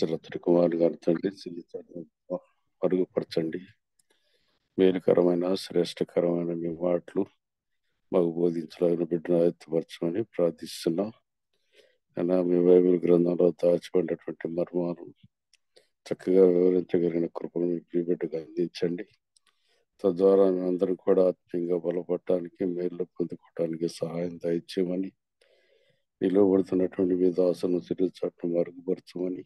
అపొస్తలుల కుమారుని గారి తండ్రి సిద్ధించండి, మరుగుపరచండి. మేలుకరమైన శ్రేష్టకరమైన మీ మాటలు మాకు బోధించడానికి బిడ్డను ఎత్తుపరచమని ప్రార్థిస్తున్నాం. అయినా మీ బైబిల్ గ్రంథంలో దాచిపడినటువంటి మర్మాలు చక్కగా వివరించగలిగిన కృపను మీ ప్రియబిడ్డగా అందించండి. తద్వారా అందరూ కూడా ఆత్మీయంగా బలపడటానికి, మేలు పొందుకోవడానికి సహాయం దయచేయమని, నిలువబడుతున్నటువంటి మీ దాసును సిరిచట్టు మరుగుపరచమని,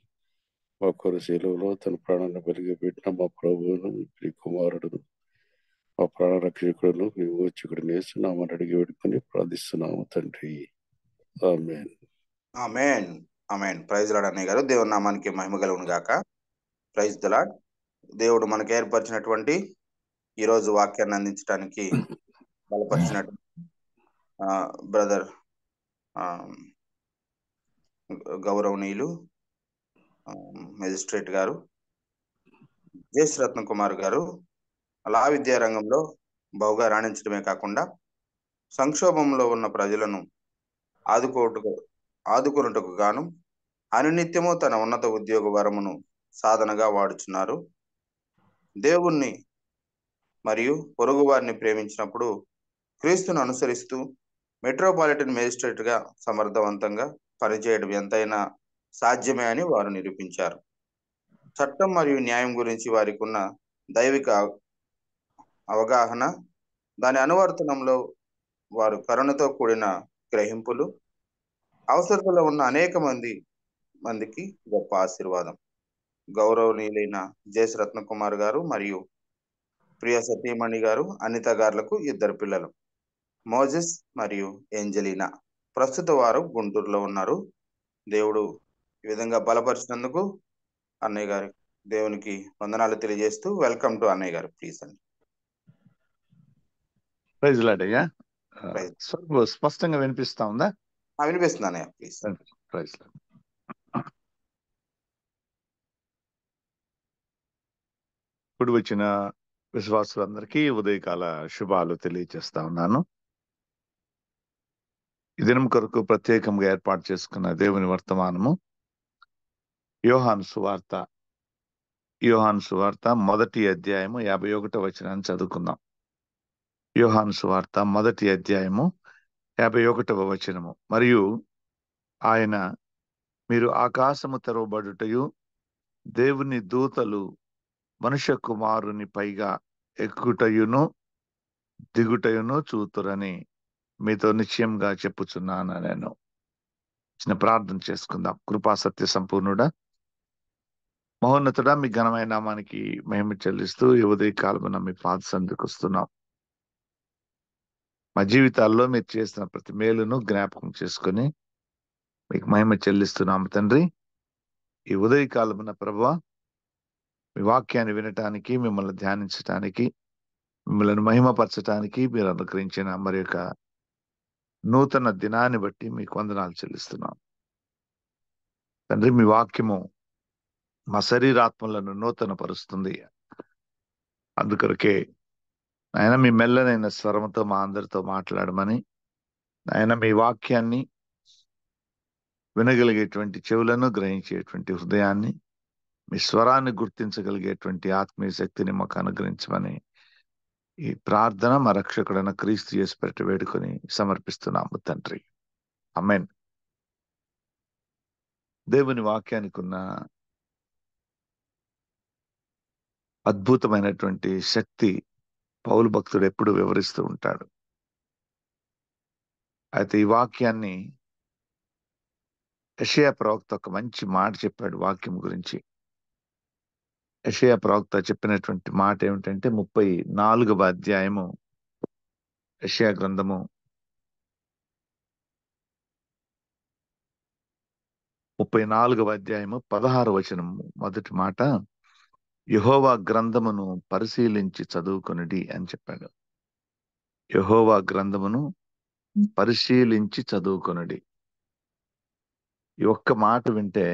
మా కొర శీలంలో తన ప్రాణాన్ని వెలిగిపెట్టిన మా ప్రభువును, మీ కుమారుడును, మా ప్రాణ రక్షకుడును, మీ మోచకుడిని వేస్తున్నామని అడిగి వేడుకొని ప్రార్థిస్తున్నాము తండ్రి. ఆమేన్. ఆమేన్. ఆమేన్. ప్రైజ్ లార్డ్ అన్నయ్య గారు. దేవుని నామానికి మహిమ కలుగును గాక. Praise the Lord. దేవుడు మనకు ఏర్పరిచినటువంటి ఈరోజు వాక్యాన్ని అందించడానికి బలపరిచినట్టు బ్రదర్ గౌరవనీయులు మెజిస్ట్రేట్ గారు జేస్ రత్న కుమార్ గారు లా విద్యా రంగంలో బహుగా రాణించడమే కాకుండా సంక్షోభంలో ఉన్న ప్రజలను ఆదుకొనుటకు గాను అనునిత్యము తన ఉన్నత ఉద్యోగ వరమును సాధనగా వాడుచున్నారు. దేవుణ్ణి మరియు పొరుగు వారిని ప్రేమించినప్పుడు క్రీస్తును అనుసరిస్తూ మెట్రోపాలిటన్ మేజిస్ట్రేట్ గా సమర్థవంతంగా పనిచేయడం ఎంతైనా సాధ్యమే అని వారు నిరూపించారు. చట్టం మరియు న్యాయం గురించి వారికి ఉన్న దైవిక అవగాహన, దాని అనువర్తనంలో వారు కరుణతో కూడిన గ్రహింపులు అవసరతలో ఉన్న అనేక మందికి గొప్ప ఆశీర్వాదం. గౌరవనీయులైన జేస్ రత్న కుమార్ గారు మరియు ప్రియ సతీమణి గారు అనిత గారులకు 2 పిల్లలు మోజెస్ మరియు ఏంజలీనా. ప్రస్తుత వారు గుంటూరులో ఉన్నారు. దేవుడు ఈ విధంగా బలపరిచినందుకు అన్నయ్య గారు దేవునికి వందనాలు తెలియజేస్తూ వెల్కమ్ టు అన్నయ్య గారు. ప్లీజ్ అండి. ప్రైజ్ లార్డ్ అయ్యా. స్పష్టంగా వినిపిస్తా ఉందా? వినిపిస్తుంది అన్నయ్య, ప్లీజ్. Praise lord. ఇప్పుడు వచ్చిన విశ్వాసులందరికీ ఉదయకాల శుభాలు తెలియజేస్తా ఉన్నాను. ఈ దినం కొరకు ప్రత్యేకంగా ఏర్పాటు చేసుకున్న దేవుని వర్తమానము యోహాను సువార్త 1వ అధ్యాయము 51వ వచనాన్ని చదువుకుందాం. యోహాను సువార్త 1వ అధ్యాయము 51వ వచనము. మరియు ఆయన, మీరు ఆకాశము తెరవబడుటయు దేవుని దూతలు మనుష్య కుమారుని పైగా ఎక్కుటయును దిగుటయును చూతురని మీతో నిశ్చయంగా చెప్పుచున్నాను. నేను చిన్న ప్రార్థన చేసుకుందాం. కృపా సత్య సంపూర్ణుడా, మహోన్నతుడా, మీ ఘనమైన నామానికి మహిమ చెల్లిస్తూ ఈ ఉదయ కాలమున మీ పాద సన్నిధికి వస్తున్నాం. మా జీవితాల్లో మీరు చేసిన ప్రతి మేలును జ్ఞాపకం చేసుకొని మీకు మహిమ చెల్లిస్తున్నాము తండ్రి. ఈ ఉదయ కాలమున ప్రభువా, మీ వాక్యాన్ని వినటానికి, మిమ్మల్ని ధ్యానించటానికి, మిమ్మల్ని మహిమపరచటానికి మీరు అనుగ్రహించిన మరి యొక్క నూతన దినాన్ని బట్టి మీకు వందనాలు చెల్లిస్తున్నాం తండ్రి. మీ వాక్యము మా శరీరాత్మలను నూతన పరుస్తుంది. అందుకొరకే ఆయన మీ మెల్లనైన స్వరంతో మా అందరితో మాట్లాడమని, ఆయన మీ వాక్యాన్ని వినగలిగేటువంటి చెవులను, గ్రహించేటువంటి హృదయాన్ని, మీ స్వరాన్ని గుర్తించగలిగేటువంటి ఆత్మీయ శక్తిని మాకు అనుగ్రహించమని ఈ ప్రార్థన మా రక్షకుడైన క్రీస్తు యేసు పేరిట వేడుకొని సమర్పిస్తున్నాము తండ్రి. ఆమేన్. దేవుని వాక్యానికి ఉన్న అద్భుతమైనటువంటి శక్తి పౌలు భక్తుడు ఎప్పుడు వివరిస్తూ ఉంటాడు. అయితే ఈ వాక్యాన్ని యెషయా ప్రవక్త ఒక మంచి మాట చెప్పాడు వాక్యం గురించి. యెషయా ప్రవక్త చెప్పినటువంటి మాట ఏమిటంటే 34వ అధ్యాయము యెషయా గ్రంథము 34వ అధ్యాయము 16వ వచనము మొదటి మాట, యెహోవా గ్రంథమును పరిశీలించి చదువుకొనుడి అని చెప్పాడు. యెహోవా గ్రంథమును పరిశీలించి చదువుకొనుడి. ఈ ఒక్క మాట వింటే,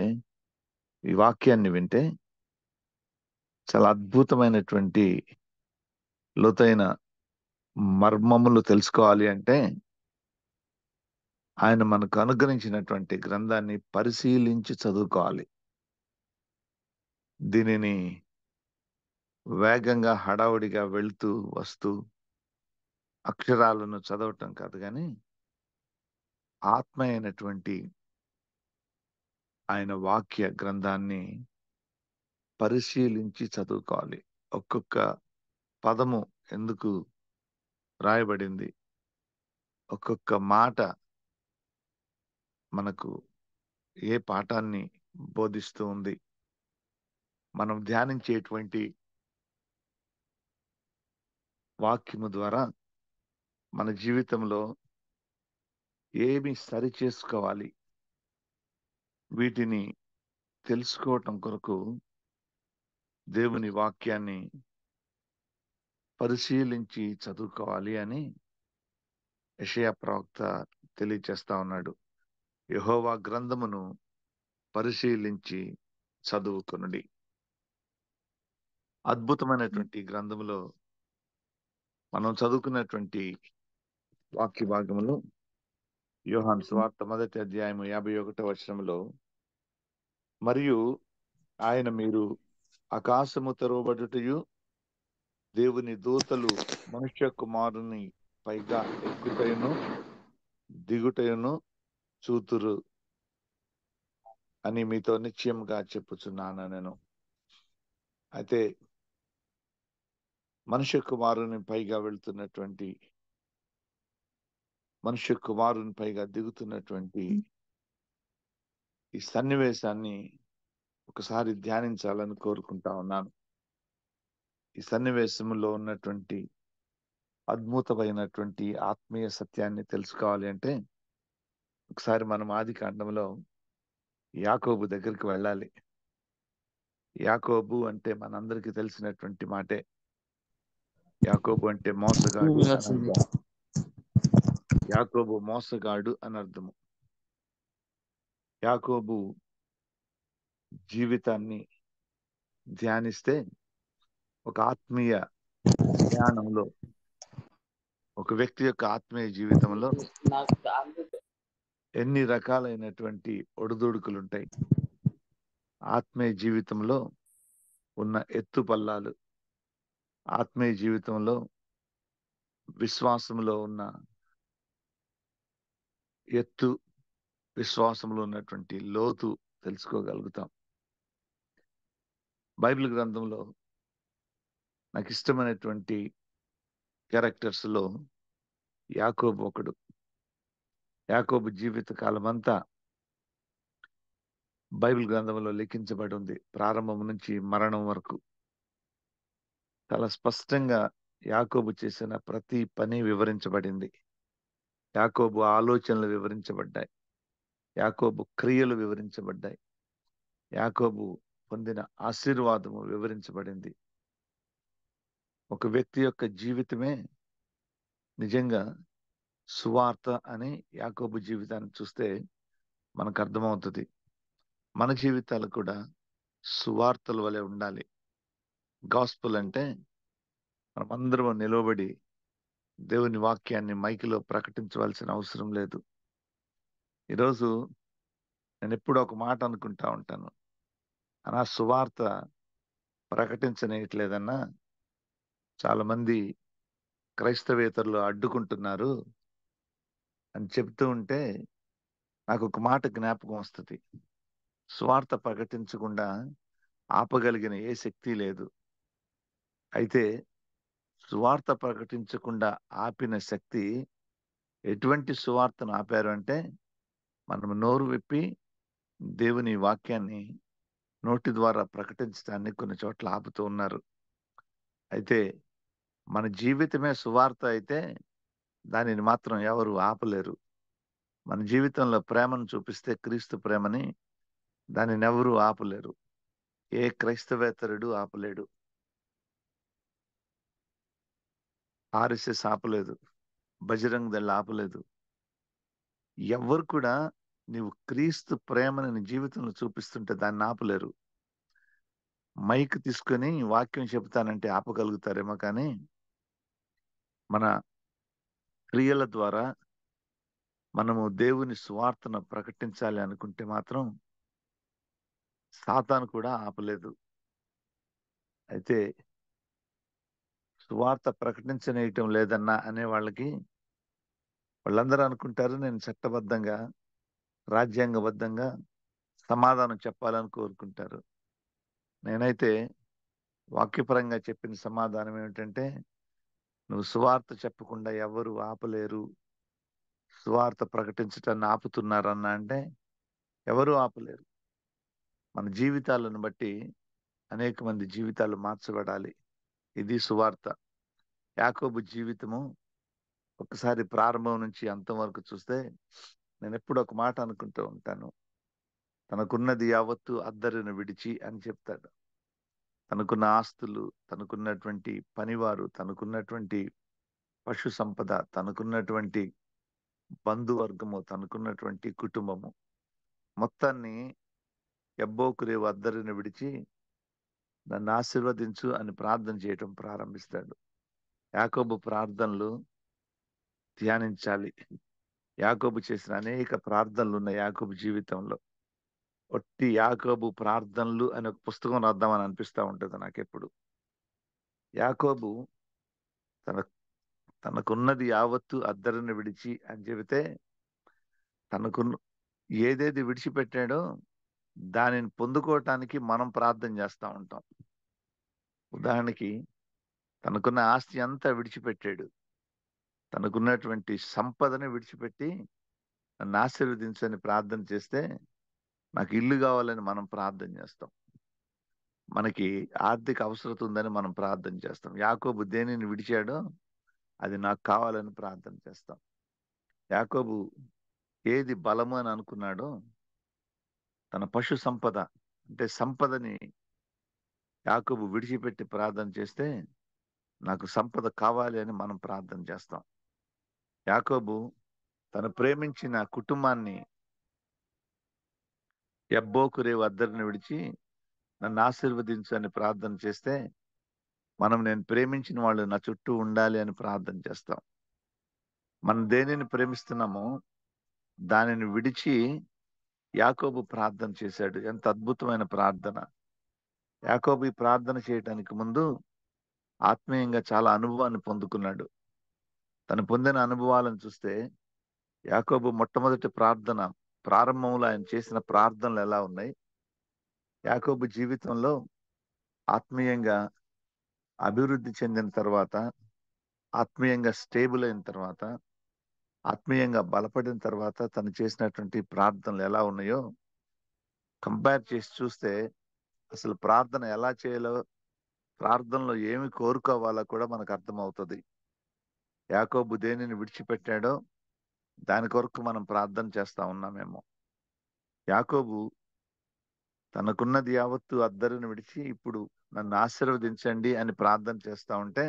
ఈ వాక్యాన్ని వింటే చాలా అద్భుతమైనటువంటి లోతైన మర్మములు తెలుసుకోవాలి అంటే ఆయన మనకు అనుగ్రహించినటువంటి గ్రంథాన్ని పరిశీలించి చదువుకోవాలి. దీనిని వేగంగా హడావుడిగా వెళ్తూ వస్తూ అక్షరాలను చదవటం కాదు, కానీ ఆత్మ అయినటువంటి ఆయన వాక్య గ్రంథాన్ని పరిశీలించి చదువుకోవాలి. ఒక్కొక్క పదము ఎందుకు రాయబడింది, ఒక్కొక్క మాట మనకు ఏ పాఠాన్ని బోధిస్తూ ఉంది, మనం ధ్యానించేటువంటి వాక్యము ద్వారా మన జీవితంలో ఏమి సరి చేసుకోవాలి, వీటిని తెలుసుకోవటం కొరకు దేవుని వాక్యాన్ని పరిశీలించి చదువుకోవాలి అని యెషయా ప్రవక్త తెలియచేస్తా ఉన్నాడు. యెహోవా గ్రంథమును పరిశీలించి చదువుకొనుడి. అద్భుతమైనటువంటి గ్రంథములో మనం చదువుకున్నటువంటి వాక్య భాగములో యోహాను సువార్త 1వ అధ్యాయము 51వ వచనములో, మరియు ఆయన మీరు ఆకాశము తెరవబడుటయు దేవుని దూతలు మనుష్య కుమారుని పైగా ఎక్కుటయును దిగుటయును చూతురు అని మీతో నిశ్చయముగా చెప్పుచున్నాను నేను. అయితే మనుష్య కుమారుని పైగా వెళ్తున్నటువంటి, మనుష్య కుమారుని పైగా దిగుతున్నటువంటి ఈ సన్నివేశాన్ని ఒకసారి ధ్యానించాలని కోరుకుంటా ఉన్నాను. ఈ సన్నివేశంలో ఉన్నటువంటి అద్భుతమైనటువంటి ఆత్మీయ సత్యాన్ని తెలుసుకోవాలి అంటే ఒకసారి మనం ఆది కాండంలో యాకోబు దగ్గరికి వెళ్ళాలి. యాకోబు అంటే మనందరికీ తెలిసినటువంటి మాటే. యాకోబు అంటే మోసగాడు అని అర్థం. యాకోబు మోసగాడు అని అర్థము. యాకోబు జీవితాన్ని ధ్యానిస్తే ఒక ఆత్మీయ ధ్యానంలో, ఒక వ్యక్తి యొక్క ఆత్మీయ జీవితంలో ఎన్ని రకాలైనటువంటి ఒడిదుడుకులు ఉంటాయి, ఆత్మీయ జీవితంలో ఉన్న ఎత్తు పల్లాలు, ఆత్మీయ జీవితంలో విశ్వాసంలో ఉన్న ఎత్తు, విశ్వాసంలో ఉన్నటువంటి లోతు తెలుసుకోగలుగుతాం. బైబిల్ గ్రంథంలో నాకు ఇష్టమైనటువంటి క్యారెక్టర్స్ లో యాకోబు ఒకడు. యాకోబు జీవిత కాలం అంతా బైబిల్ గ్రంథంలో లిఖించబడి ఉంది. ప్రారంభం నుంచి మరణం వరకు చాలా స్పష్టంగా యాకోబు చేసిన ప్రతి పని వివరించబడింది. యాకోబు ఆలోచనలు వివరించబడ్డాయి. యాకోబు క్రియలు వివరించబడ్డాయి. యాకోబు పొందిన ఆశీర్వాదము వివరించబడింది. ఒక వ్యక్తి యొక్క జీవితమే నిజంగా సువార్త అని యాకోబు జీవితాన్ని చూస్తే మనకు అర్థమవుతుంది. మన జీవితాలు కూడా సువార్తల వలె ఉండాలి. గాస్పుల్ అంటే మనమందరం నిలవబడి దేవుని వాక్యాన్ని మైకిలో ప్రకటించవలసిన అవసరం లేదు. ఈరోజు నేను ఎప్పుడూ ఒక మాట అనుకుంటా ఉంటాను, అనా సువార్త ప్రకటించనేయట్లేదన్నా చాలా మంది క్రైస్తవేతరులు అడ్డుకుంటున్నారు అని చెప్తూ ఉంటే నాకు ఒక మాట జ్ఞాపకం వస్తుంది. సువార్త ప్రకటించకుండా ఆపగలిగిన ఏ శక్తి లేదు. అయితే సువార్త ప్రకటించకుండా ఆపిన శక్తి, ఎటువంటి సువార్తను ఆపారు అంటే మనం నోరు విప్పి దేవుని వాక్యాన్ని నోటి ద్వారా ప్రకటించడాన్ని కొన్ని చోట్ల ఆపుతూ ఉన్నారు. అయితే మన జీవితమే సువార్త అయితే దానిని మాత్రం ఎవరు ఆపలేరు. మన జీవితంలో ప్రేమను చూపిస్తే క్రీస్తు ప్రేమని, దానిని ఎవరు ఆపలేరు. ఏ క్రైస్తవేతరుడు ఆపలేడు. ఆర్ఎస్ఎస్ ఆపలేదు, బజరంగ్ దళ్ ఆపలేదు. ఎవరు కూడా నీవు క్రీస్తు ప్రేమని నీ జీవితంలో చూపిస్తుంటే దాన్ని ఆపలేరు. మైక్ తీసుకొని వాక్యం చెబుతానంటే ఆపగలుగుతారేమో, కానీ మన క్రియల ద్వారా మనము దేవుని సువార్తను ప్రకటించాలి అనుకుంటే మాత్రం సాతాను కూడా ఆపలేదు. అయితే సువార్త ప్రకటించనీయటం లేదన్నా అనే వాళ్ళందరూ అనుకుంటారు నేను చట్టబద్ధంగా రాజ్యాంగబద్ధంగా సమాధానం చెప్పాలని కోరుకుంటారు. నేనైతే వాక్యపరంగా చెప్పిన సమాధానం ఏమిటంటే, నువ్వు సువార్త చెప్పకుండా ఎవరు ఆపలేరు. సువార్త ప్రకటించటాన్ని ఆపుతున్నారన్నా అంటే ఎవరు ఆపలేరు. మన జీవితాలను బట్టి అనేక మంది జీవితాలు మార్చబడాలి. ఇది సువార్త. యాకోబు జీవితము ఒకసారి ప్రారంభం నుంచి అంతం వరకు చూస్తే నేను ఎప్పుడు ఒక మాట అనుకుంటూ ఉంటాను. తనకున్నది యావత్తు అద్దరిని విడిచి అని చెప్తాడు. తనకున్న ఆస్తులు, తనకున్నటువంటి పనివారు, తనకున్నటువంటి పశు సంపద, తనకున్నటువంటి బంధువర్గము, తనకున్నటువంటి కుటుంబము మొత్తాన్ని ఎబ్బోకురేవు అద్దరిని విడిచి నన్ను ఆశీర్వదించు అని ప్రార్థన చేయటం ప్రారంభిస్తాడు. యాకోబు ప్రార్థనలు ధ్యానించాలి. యాకోబు చేసిన అనేక ప్రార్థనలు ఉన్నాయి యాకోబు జీవితంలో. ఒట్టి యాకోబు ప్రార్థనలు అనే ఒక పుస్తకం రాద్దామని అనిపిస్తూ ఉంటుంది నాకెప్పుడు. యాకోబు తనకున్నది యావత్తు అద్దరిని విడిచి అని చెబితే తనకు ఏదేది విడిచిపెట్టాడో దానిని పొందుకోవటానికి మనం ప్రార్థన చేస్తూ ఉంటాం. ఉదాహరణకి తనకున్న ఆస్తి అంతా విడిచిపెట్టాడు. తనకున్నటువంటి సంపదని విడిచిపెట్టి నన్ను ఆశీర్వదించని ప్రార్థన చేస్తే నాకు ఇల్లు కావాలని మనం ప్రార్థన చేస్తాం. మనకి ఆర్థిక అవసరత ఉందని మనం ప్రార్థన చేస్తాం. యాకోబు దేనిని విడిచాడో అది నాకు కావాలని ప్రార్థన చేస్తాం. యాకోబు ఏది బలము అని అనుకున్నాడో తన పశు సంపద అంటే సంపదని యాకోబు విడిచిపెట్టి ప్రార్థన చేస్తే నాకు సంపద కావాలి అని మనం ప్రార్థన చేస్తాం. యాకోబు తను ప్రేమించిన కుటుంబాన్ని ఎబ్బోకురేవు అద్దరిని విడిచి నన్ను ఆశీర్వదించు అని ప్రార్థన చేస్తే నేను ప్రేమించిన వాళ్ళు నా చుట్టూ ఉండాలి అని ప్రార్థన చేస్తాం. మనం దేనిని ప్రేమిస్తున్నామో దానిని విడిచి యాకోబు ప్రార్థన చేశాడు. ఎంత అద్భుతమైన ప్రార్థన! యాకోబు ఈ ప్రార్థన చేయడానికి ముందు ఆత్మీయంగా చాలా అనుభవాన్ని పొందుకున్నాడు. తను పొందిన అనుభవాలను చూస్తే యాకోబు మొట్టమొదటి ప్రారంభంలో ఆయన చేసిన ప్రార్థనలు ఎలా ఉన్నాయి? యాకోబు జీవితంలో ఆత్మీయంగా అభివృద్ధి చెందిన తర్వాత, ఆత్మీయంగా స్టేబుల్ అయిన తర్వాత, ఆత్మీయంగా బలపడిన తర్వాత తను చేసినటువంటి ప్రార్థనలు ఎలా ఉన్నాయో కంపేర్ చేసి చూస్తే అసలు ప్రార్థన ఎలా చేయాలో, ప్రార్థనలో ఏమి కోరుకోవాలో కూడా మనకు అర్థమవుతుంది. యాకోబు దేనిని విడిచిపెట్టాడో దాని కొరకు మనం ప్రార్థన చేస్తా ఉన్నామేమో. యాకోబు తనకున్నది యావత్తు అద్దరిని విడిచి ఇప్పుడు నన్ను ఆశీర్వదించండి అని ప్రార్థన చేస్తా ఉంటే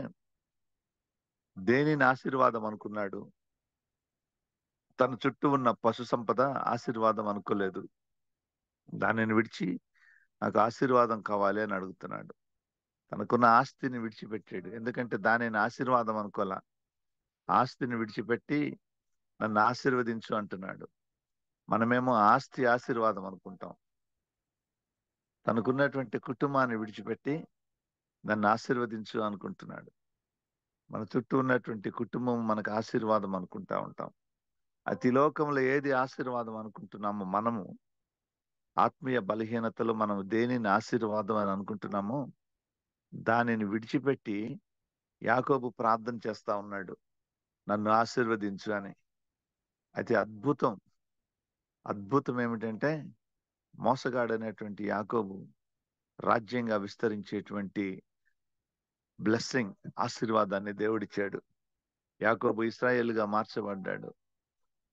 దేనిని ఆశీర్వాదం అనుకున్నాడు? తన చుట్టూ ఉన్న పశు సంపద ఆశీర్వాదం అనుకోలేదు. దానిని విడిచి నాకు ఆశీర్వాదం కావాలి అని అడుగుతున్నాడు. తనకున్న ఆస్తిని విడిచిపెట్టాడు. ఎందుకంటే దానిని ఆశీర్వాదం అనుకోలా. ఆస్తిని విడిచిపెట్టి నన్ను ఆశీర్వదించు అంటున్నాడు. మనమేమో ఆస్తి ఆశీర్వాదం అనుకుంటాం. తనకున్నటువంటి కుటుంబాన్ని విడిచిపెట్టి నన్ను ఆశీర్వదించు అనుకుంటున్నాడు. మన చుట్టూ ఉన్నటువంటి కుటుంబం మనకు ఆశీర్వాదం అనుకుంటా ఉంటాం. అతి లోకంలో ఏది ఆశీర్వాదం అనుకుంటున్నామో మనము ఆత్మీయ బలహీనతలో మనం దేనిని ఆశీర్వాదం అని అనుకుంటున్నామో దానిని విడిచిపెట్టి యాకోబు ప్రార్థన చేస్తా ఉన్నాడు, నన్ను ఆశీర్వదించు అని. అయితే అద్భుతం ఏమిటంటే మోసగాడనేటువంటి యాకోబు రాజ్యంగా విస్తరించేటువంటి బ్లెస్సింగ్, ఆశీర్వాదాన్ని దేవుడిచ్చాడు. యాకోబు ఇశ్రాయేలుగా మార్చబడ్డాడు.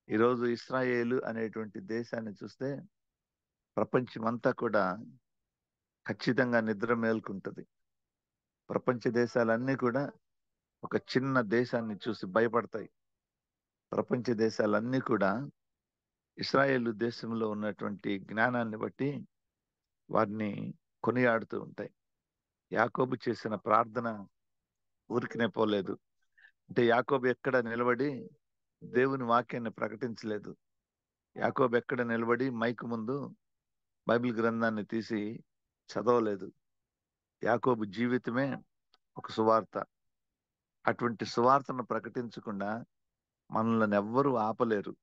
ఈరోజు ఇశ్రాయేలు అనేటువంటి దేశాన్ని చూస్తే ప్రపంచమంతా కూడా ఖచ్చితంగా నిద్ర మేల్కుంటుంది. ప్రపంచ దేశాలన్నీ కూడా ఒక చిన్న దేశాన్ని చూసి భయపడతాయి. ప్రపంచ దేశాలన్నీ కూడా ఇశ్రాయేలు దేశంలో ఉన్నటువంటి జ్ఞానాన్ని బట్టి వారిని కొనియాడుతూ ఉంటాయి. యాకోబు చేసిన ప్రార్థన ఊరికినే పోలేదు. అంటే యాకోబు ఎక్కడ నిలబడి దేవుని వాక్యాన్ని ప్రకటించలేదు. యాకోబు ఎక్కడ నిలబడి మైకు ముందు బైబిల్ గ్రంథాన్ని తీసి చదవలేదు. యాకోబు జీవితమే ఒక సువార్త. అటువంటి సువార్తను ప్రకటించకుండా మనల్ని ఎవ్వరూ ఆపలేరు.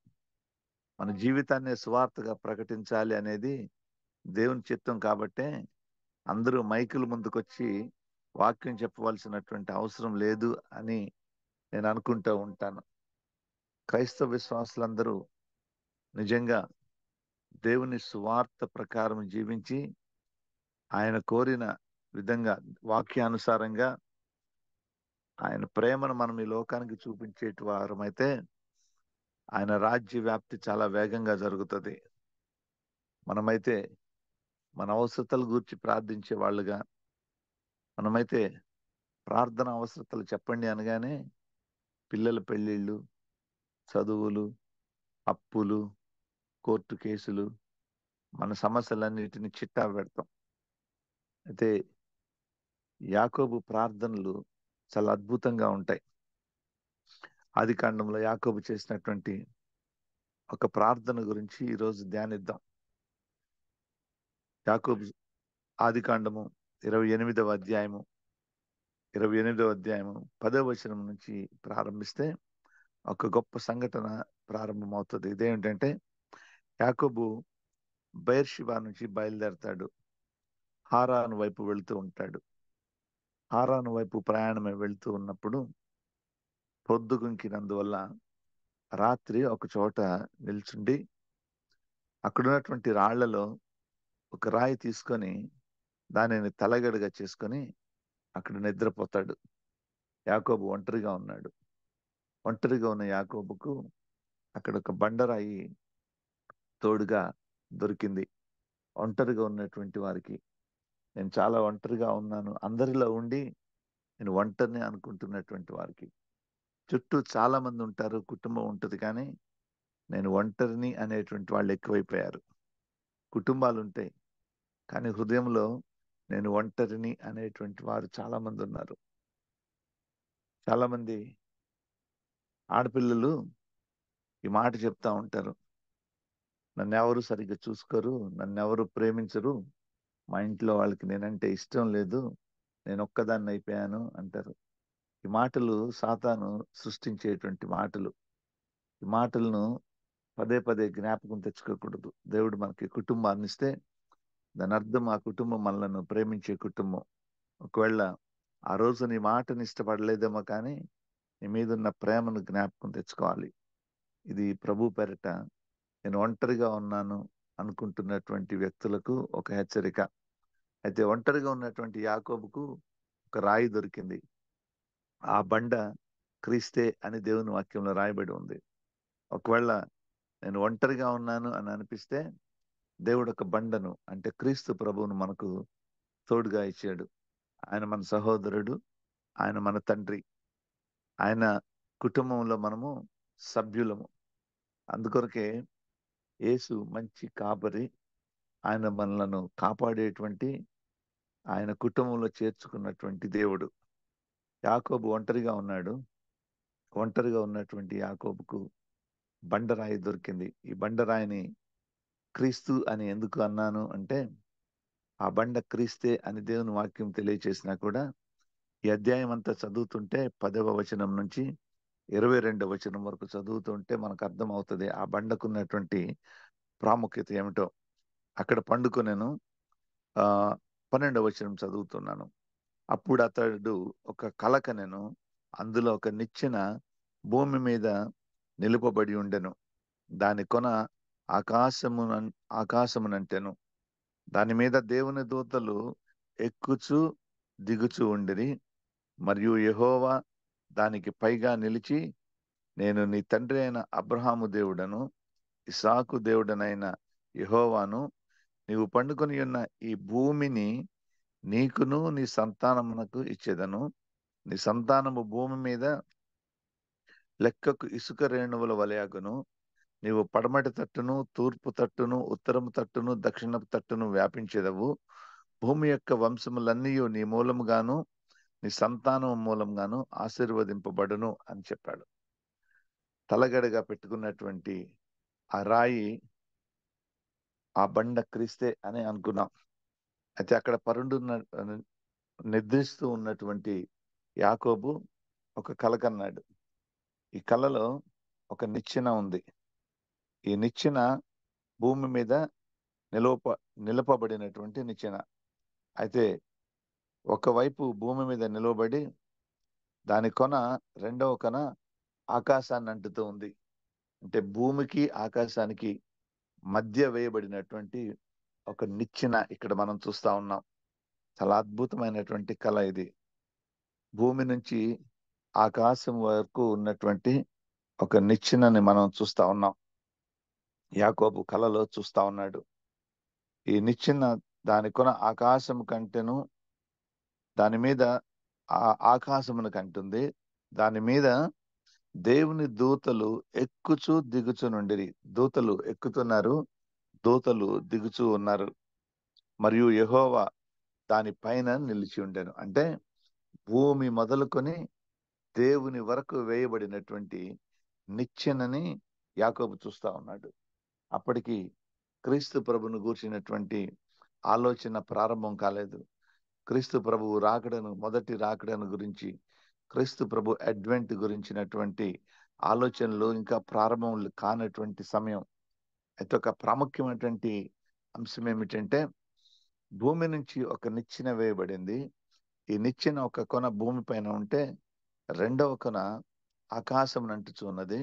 మన జీవితాన్ని సువార్తగా ప్రకటించాలి అనేది దేవుని చిత్తం కాబట్టే అందరూ మైకుల ముందుకొచ్చి వాక్యం చెప్పవలసినటువంటి అవసరం లేదు అని నేను అనుకుంటూ ఉంటాను. క్రైస్తవ విశ్వాసులందరూ నిజంగా దేవుని సువార్త ప్రకారం జీవించి ఆయన కోరిన విధంగా వాక్యానుసారంగా ఆయన ప్రేమను మనం ఈ లోకానికి చూపించేటి వారమైతే ఆయన రాజ్య వ్యాప్తి చాలా వేగంగా జరుగుతుంది. మనమైతే మన అవసరతల గురించి ప్రార్థించే వాళ్ళుగా, మనమైతే ప్రార్థన అవసరతలు చెప్పండి అనగానే పిల్లల పెళ్ళిళ్ళు, చదువులు, అప్పులు, కోర్టు కేసులు, మన సమస్యలన్నిటిని చిట్టా పెడతాం. అయితే యాకోబు ప్రార్థనలు చాలా అద్భుతంగా ఉంటాయి. ఆది కాండంలో యాకోబు చేసినటువంటి ఒక ప్రార్థన గురించి ఈరోజు ధ్యానిద్దాం. యాకోబు ఆది కాండము 28వ అధ్యాయము 10వ వచనం నుంచి ప్రారంభిస్తే ఒక గొప్ప సంఘటన ప్రారంభమవుతుంది. ఇదేమిటంటే యాకోబు బెయేర్షెబా నుంచి బయలుదేరతాడు. హారాను వైపు వెళుతూ ఉంటాడు. హారాను వైపు ప్రయాణమై వెళుతూ ఉన్నప్పుడు పొద్దుగుంకినందువల్ల రాత్రి ఒక చోట నిల్చుండి అక్కడున్నటువంటి రాళ్లలో ఒక రాయి తీసుకొని దానిని తలగడగా చేసుకొని అక్కడ నిద్రపోతాడు. యాకోబు ఒంటరిగా ఉన్నాడు. ఒంటరిగా ఉన్న యాకోబుకు అక్కడ ఒక బండరాయి తోడుగా దొరికింది. ఒంటరిగా ఉన్నటువంటి వారికి, నేను చాలా ఒంటరిగా ఉన్నాను, అందరిలో ఉండి నేను ఒంటరిని అనుకుంటున్నటువంటి వారికి, చుట్టూ చాలా మంది ఉంటారు, కుటుంబం ఉంటుంది, కానీ నేను ఒంటరిని అనేటువంటి వాళ్ళు ఎక్కువైపోయారు. కుటుంబాలు ఉంటాయి, కానీ హృదయంలో నేను ఒంటరిని అనేటువంటి వారు చాలా మంది ఉన్నారు. చాలా మంది ఆడపిల్లలు ఈ మాట చెప్తా ఉంటారు, నన్ను ఎవరు సరిగ్గా చూసుకోరు, నన్ను ఎవరు ప్రేమించరు, మా ఇంట్లో వాళ్ళకి నేనంటే ఇష్టం లేదు, నేను ఒక్కదాన్ని అయిపోయాను అంటారు. ఈ మాటలు సాతాను సృష్టించేటువంటి మాటలు. ఈ మాటలను పదే పదే జ్ఞాపకం తెచ్చుకోకూడదు. దేవుడు మనకి కుటుంబాన్ని ఇస్తే దాని అర్థం ఆ కుటుంబం మనల్ని ప్రేమించే కుటుంబం. ఒకవేళ ఆ రోజు నీ మాటని ఇష్టపడలేదేమో, కానీ నీ మీద ఉన్న ప్రేమను జ్ఞాపకం తెచ్చుకోవాలి. ఇది ప్రభు పేరిట నేను ఒంటరిగా ఉన్నాను అనుకుంటున్నటువంటి వ్యక్తులకు ఒక హెచ్చరిక. అయితే ఒంటరిగా ఉన్నటువంటి యాకోబుకు ఒక రాయి దొరికింది. ఆ బండ క్రీస్తే అని దేవుని వాక్యంలో రాయబడి ఉంది. ఒకవేళ నేను ఒంటరిగా ఉన్నాను అని అనిపిస్తే దేవుడు ఒక బండను, అంటే క్రీస్తు ప్రభువును మనకు తోడుగా ఇచ్చాడు. ఆయన మన సహోదరుడు, ఆయన మన తండ్రి, ఆయన కుటుంబంలో మనము సభ్యులము. అందుకొరకే యేసు మంచి కాపరి, ఆయన మనలను కాపాడేటువంటి, ఆయన కుటుంబంలో చేర్చుకున్నటువంటి దేవుడు. యాకోబు ఒంటరిగా ఉన్నాడు. ఒంటరిగా ఉన్నటువంటి యాకోబుకు బండరాయి దొరికింది. ఈ బండరాయిని క్రీస్తు అని ఎందుకు అన్నాను అంటే, ఆ బండ క్రీస్తే అని దేవుని వాక్యం తెలియచేసినా కూడా ఈ అధ్యాయం అంతా చదువుతుంటే 10వ వచనం నుంచి 22వ వచనం వరకు చదువుతుంటే మనకు అర్థం అవుతుంది ఆ బండకున్నటువంటి ప్రాముఖ్యత ఏమిటో. అక్కడ పండుకొనెను 12వ వచనం చదువుతున్నాను. అప్పుడు అతడు ఒక కల కనెను, అందులో ఒక నిచ్చెన భూమి మీద నిలుపబడి ఉండెను, దాని కొన ఆకాశమునంటెను, దాని మీద దేవుని దూతలు ఎక్కుచూ దిగుచూ ఉండిరి. మరియు యెహోవా దానికి పైగా నిలిచి, నేను నీ తండ్రి అయిన అబ్రహాము దేవుడను, ఇస్సాకు దేవుడనైన యెహోవాను, నీవు పండుకొని ఉన్న ఈ భూమిని నీకును నీ సంతానమునకు ఇచ్చేదను. నీ సంతానము భూమి మీద లెక్కకు ఇసుక రేణువుల వలెయగును. నీవు పడమటి తట్టును, తూర్పు తట్టును, ఉత్తరము తట్టును, దక్షిణపు తట్టును వ్యాపించెదవు. భూమి యొక్క వంశములన్నీ నీ మూలముగాను నీ సంతానం మూలంగాను ఆశీర్వదింపబడును అని చెప్పాడు. తలగడగా పెట్టుకున్నటువంటి ఆ రాయి, ఆ బండ క్రీస్తే అని అనుకున్నాం. అయితే అక్కడ నిద్రిస్తూ ఉన్నటువంటి యాకోబు ఒక కల కన్నాడు. ఈ కలలో ఒక నిచ్చెన ఉంది. ఈ నిచ్చెన భూమి మీద నిలపబడినటువంటి నిచ్చెన. అయితే ఒకవైపు భూమి మీద నిలవబడి దాని కొన రెండవ కొన ఆకాశాన్ని అంటుతూ ఉంది. అంటే భూమికి ఆకాశానికి మధ్య వేయబడినటువంటి ఒక నిచ్చెన ఇక్కడ మనం చూస్తా ఉన్నాం. చాలా అద్భుతమైనటువంటి కళ ఇది. భూమి నుంచి ఆకాశం వరకు ఉన్నటువంటి ఒక నిచ్చెనని మనం చూస్తా ఉన్నాం. యాకోబు కలలో చూస్తా ఉన్నాడు. ఈ నిచ్చెన దాని కొన ఆకాశం కంటేను, దాని మీద ఆకాశమును కంటుంది. దాని మీద దేవుని దూతలు ఎక్కుచూ దిగుచూ నుండిరి. దూతలు ఎక్కుతున్నారు, దూతలు దిగుచూ ఉన్నారు. మరియు యెహోవా దాని పైన నిలిచి ఉండెను. అంటే భూమి మొదలుకొని దేవుని వరకు వేయబడినటువంటి నిచ్చెనని యాకోబు చూస్తా ఉన్నాడు. అప్పటికి క్రీస్తు ప్రభును గూర్చినటువంటి ఆలోచన ప్రారంభం కాలేదు. క్రీస్తు ప్రభువు రాకడను, మొదటి రాకడను గురించి, క్రీస్తు ప్రభు అడ్వెంట్ గురించినటువంటి ఆలోచనలు ఇంకా ప్రారంభం కానటువంటి సమయం. అయితే ఒక ప్రాముఖ్యమైనటువంటి అంశం ఏమిటంటే, భూమి నుంచి ఒక నిచ్చెన వేయబడింది. ఈ నిచ్చెన ఒక కొన భూమి పైన ఉంటే రెండవ కొన ఆకాశం అంటుచూ ఉన్నది.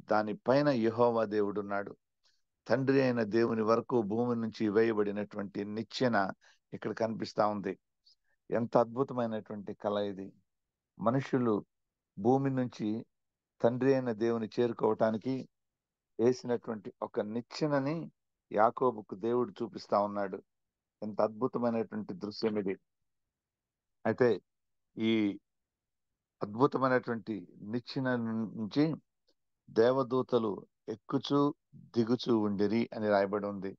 దానిపైన యెహోవా దేవుడు ఉన్నాడు. తండ్రి అయిన దేవుని వరకు భూమి నుంచి వేయబడినటువంటి నిచ్చెన ఇక్కడ కనిపిస్తా ఉంది. ఎంత అద్భుతమైనటువంటి కళ ఇది. మనుషులు భూమి నుంచి తండ్రి అయిన దేవుని చేరుకోవటానికి వేసినటువంటి ఒక నిచ్చెనని యాకోబుకు దేవుడు చూపిస్తా ఉన్నాడు. ఎంత అద్భుతమైనటువంటి దృశ్యం ఇది. అయితే ఈ అద్భుతమైనటువంటి నిచ్చెన నుంచి దేవదూతలు ఎక్కుచూ దిగుచూ ఉండిరి అని రాయబడి ఉంది.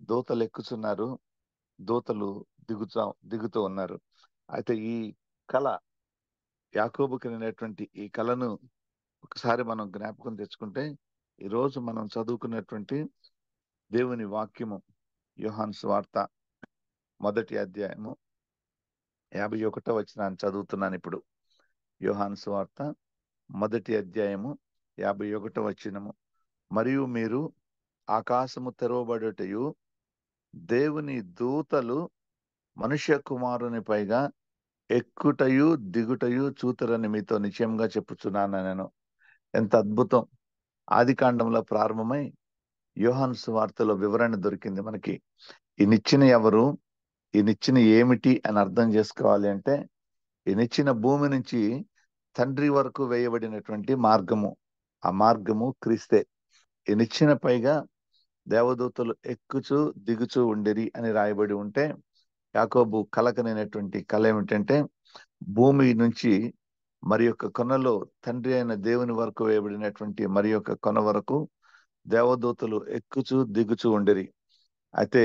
దూతలు ఎక్కుచున్నారు, దూతలు దిగుతూ ఉన్నారు. అయితే ఈ కళ, యాకోబు కలిగినటువంటి ఈ కళను ఒకసారి మనం జ్ఞాపకం తెచ్చుకుంటే, ఈరోజు మనం చదువుకున్నటువంటి దేవుని వాక్యము యోహాను సువార్త 1వ అధ్యాయము 51వ వచనాన్ని చదువుతున్నాను ఇప్పుడు. యోహాను సువార్త 1వ అధ్యాయము 51వ వచనము. మరియు మీరు ఆకాశము తెరవబడుటయు దేవుని దూతలు మనుష్య కుమారుని పైగా ఎక్కుటయు దిగుటయు చూతురని మీతో నిశ్చయంగా చెప్పుచున్నాను నేను. ఎంత అద్భుతం! ఆది కాండంలో ప్రారంభమై యోహాను సువార్తలో వివరణ దొరికింది మనకి. ఈ నిచ్చెన ఎవరు, ఈ నిచ్చెన ఏమిటి అని అర్థం చేసుకోవాలి అంటే, ఈ నిచ్చెన భూమి నుంచి తండ్రి వరకు వేయబడినటువంటి మార్గము. ఆ మార్గము క్రీస్తే. ఈ నిచ్చెన పైగా దేవదూతలు ఎక్కుచూ దిగుచూ ఉండిరి అని రాయబడి ఉంటే, యాకోబు కలకనైనటువంటి కళ ఏమిటంటే, భూమి నుంచి మరి యొక్క కొనలో తండ్రి అయిన దేవుని వరకు వేయబడినటువంటి మరి యొక్క కొన వరకు దేవదూతలు ఎక్కుచూ దిగుచూ ఉండిరి. అయితే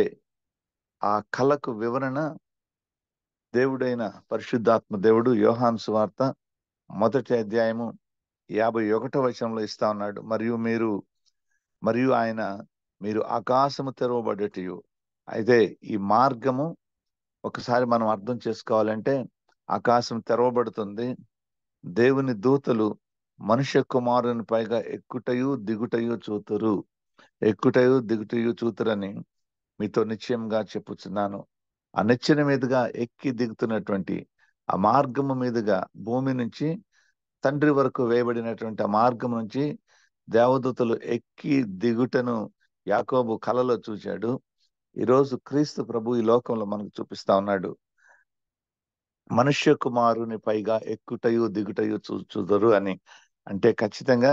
ఆ కళకు వివరణ దేవుడైన పరిశుద్ధాత్మ దేవుడు యోహాను సువార్త 1వ అధ్యాయము 51వ వచనంలో ఇస్తా ఉన్నాడు. మరియు ఆయన మీరు ఆకాశము తెరవబడేటియు. అయితే ఈ మార్గము ఒకసారి మనం అర్థం చేసుకోవాలంటే, ఆకాశం తెరవబడుతుంది. దేవుని దూతలు మనుష్య కుమారుని పైగా ఎక్కుటయు దిగుటయు చూతురు. ఎక్కుటయు దిగుటయు చూతురని మీతో నిశ్చయంగా చెప్పుచున్నాను. ఆ నిచ్చెన మీదుగా ఎక్కి దిగుతున్నటువంటి ఆ మార్గము మీదుగా భూమి నుంచి తండ్రి వరకు వేయబడినటువంటి ఆ మార్గం నుంచి దేవదూతలు ఎక్కి దిగుటను యాకోబు కలలో చూశాడు. ఈరోజు క్రీస్తు ప్రభు ఈ లోకంలో మనకు చూపిస్తా ఉన్నాడు. మనుష్య కుమారుని పైగా ఎక్కుటయు దిగుటయు చూదురు అని. అంటే ఖచ్చితంగా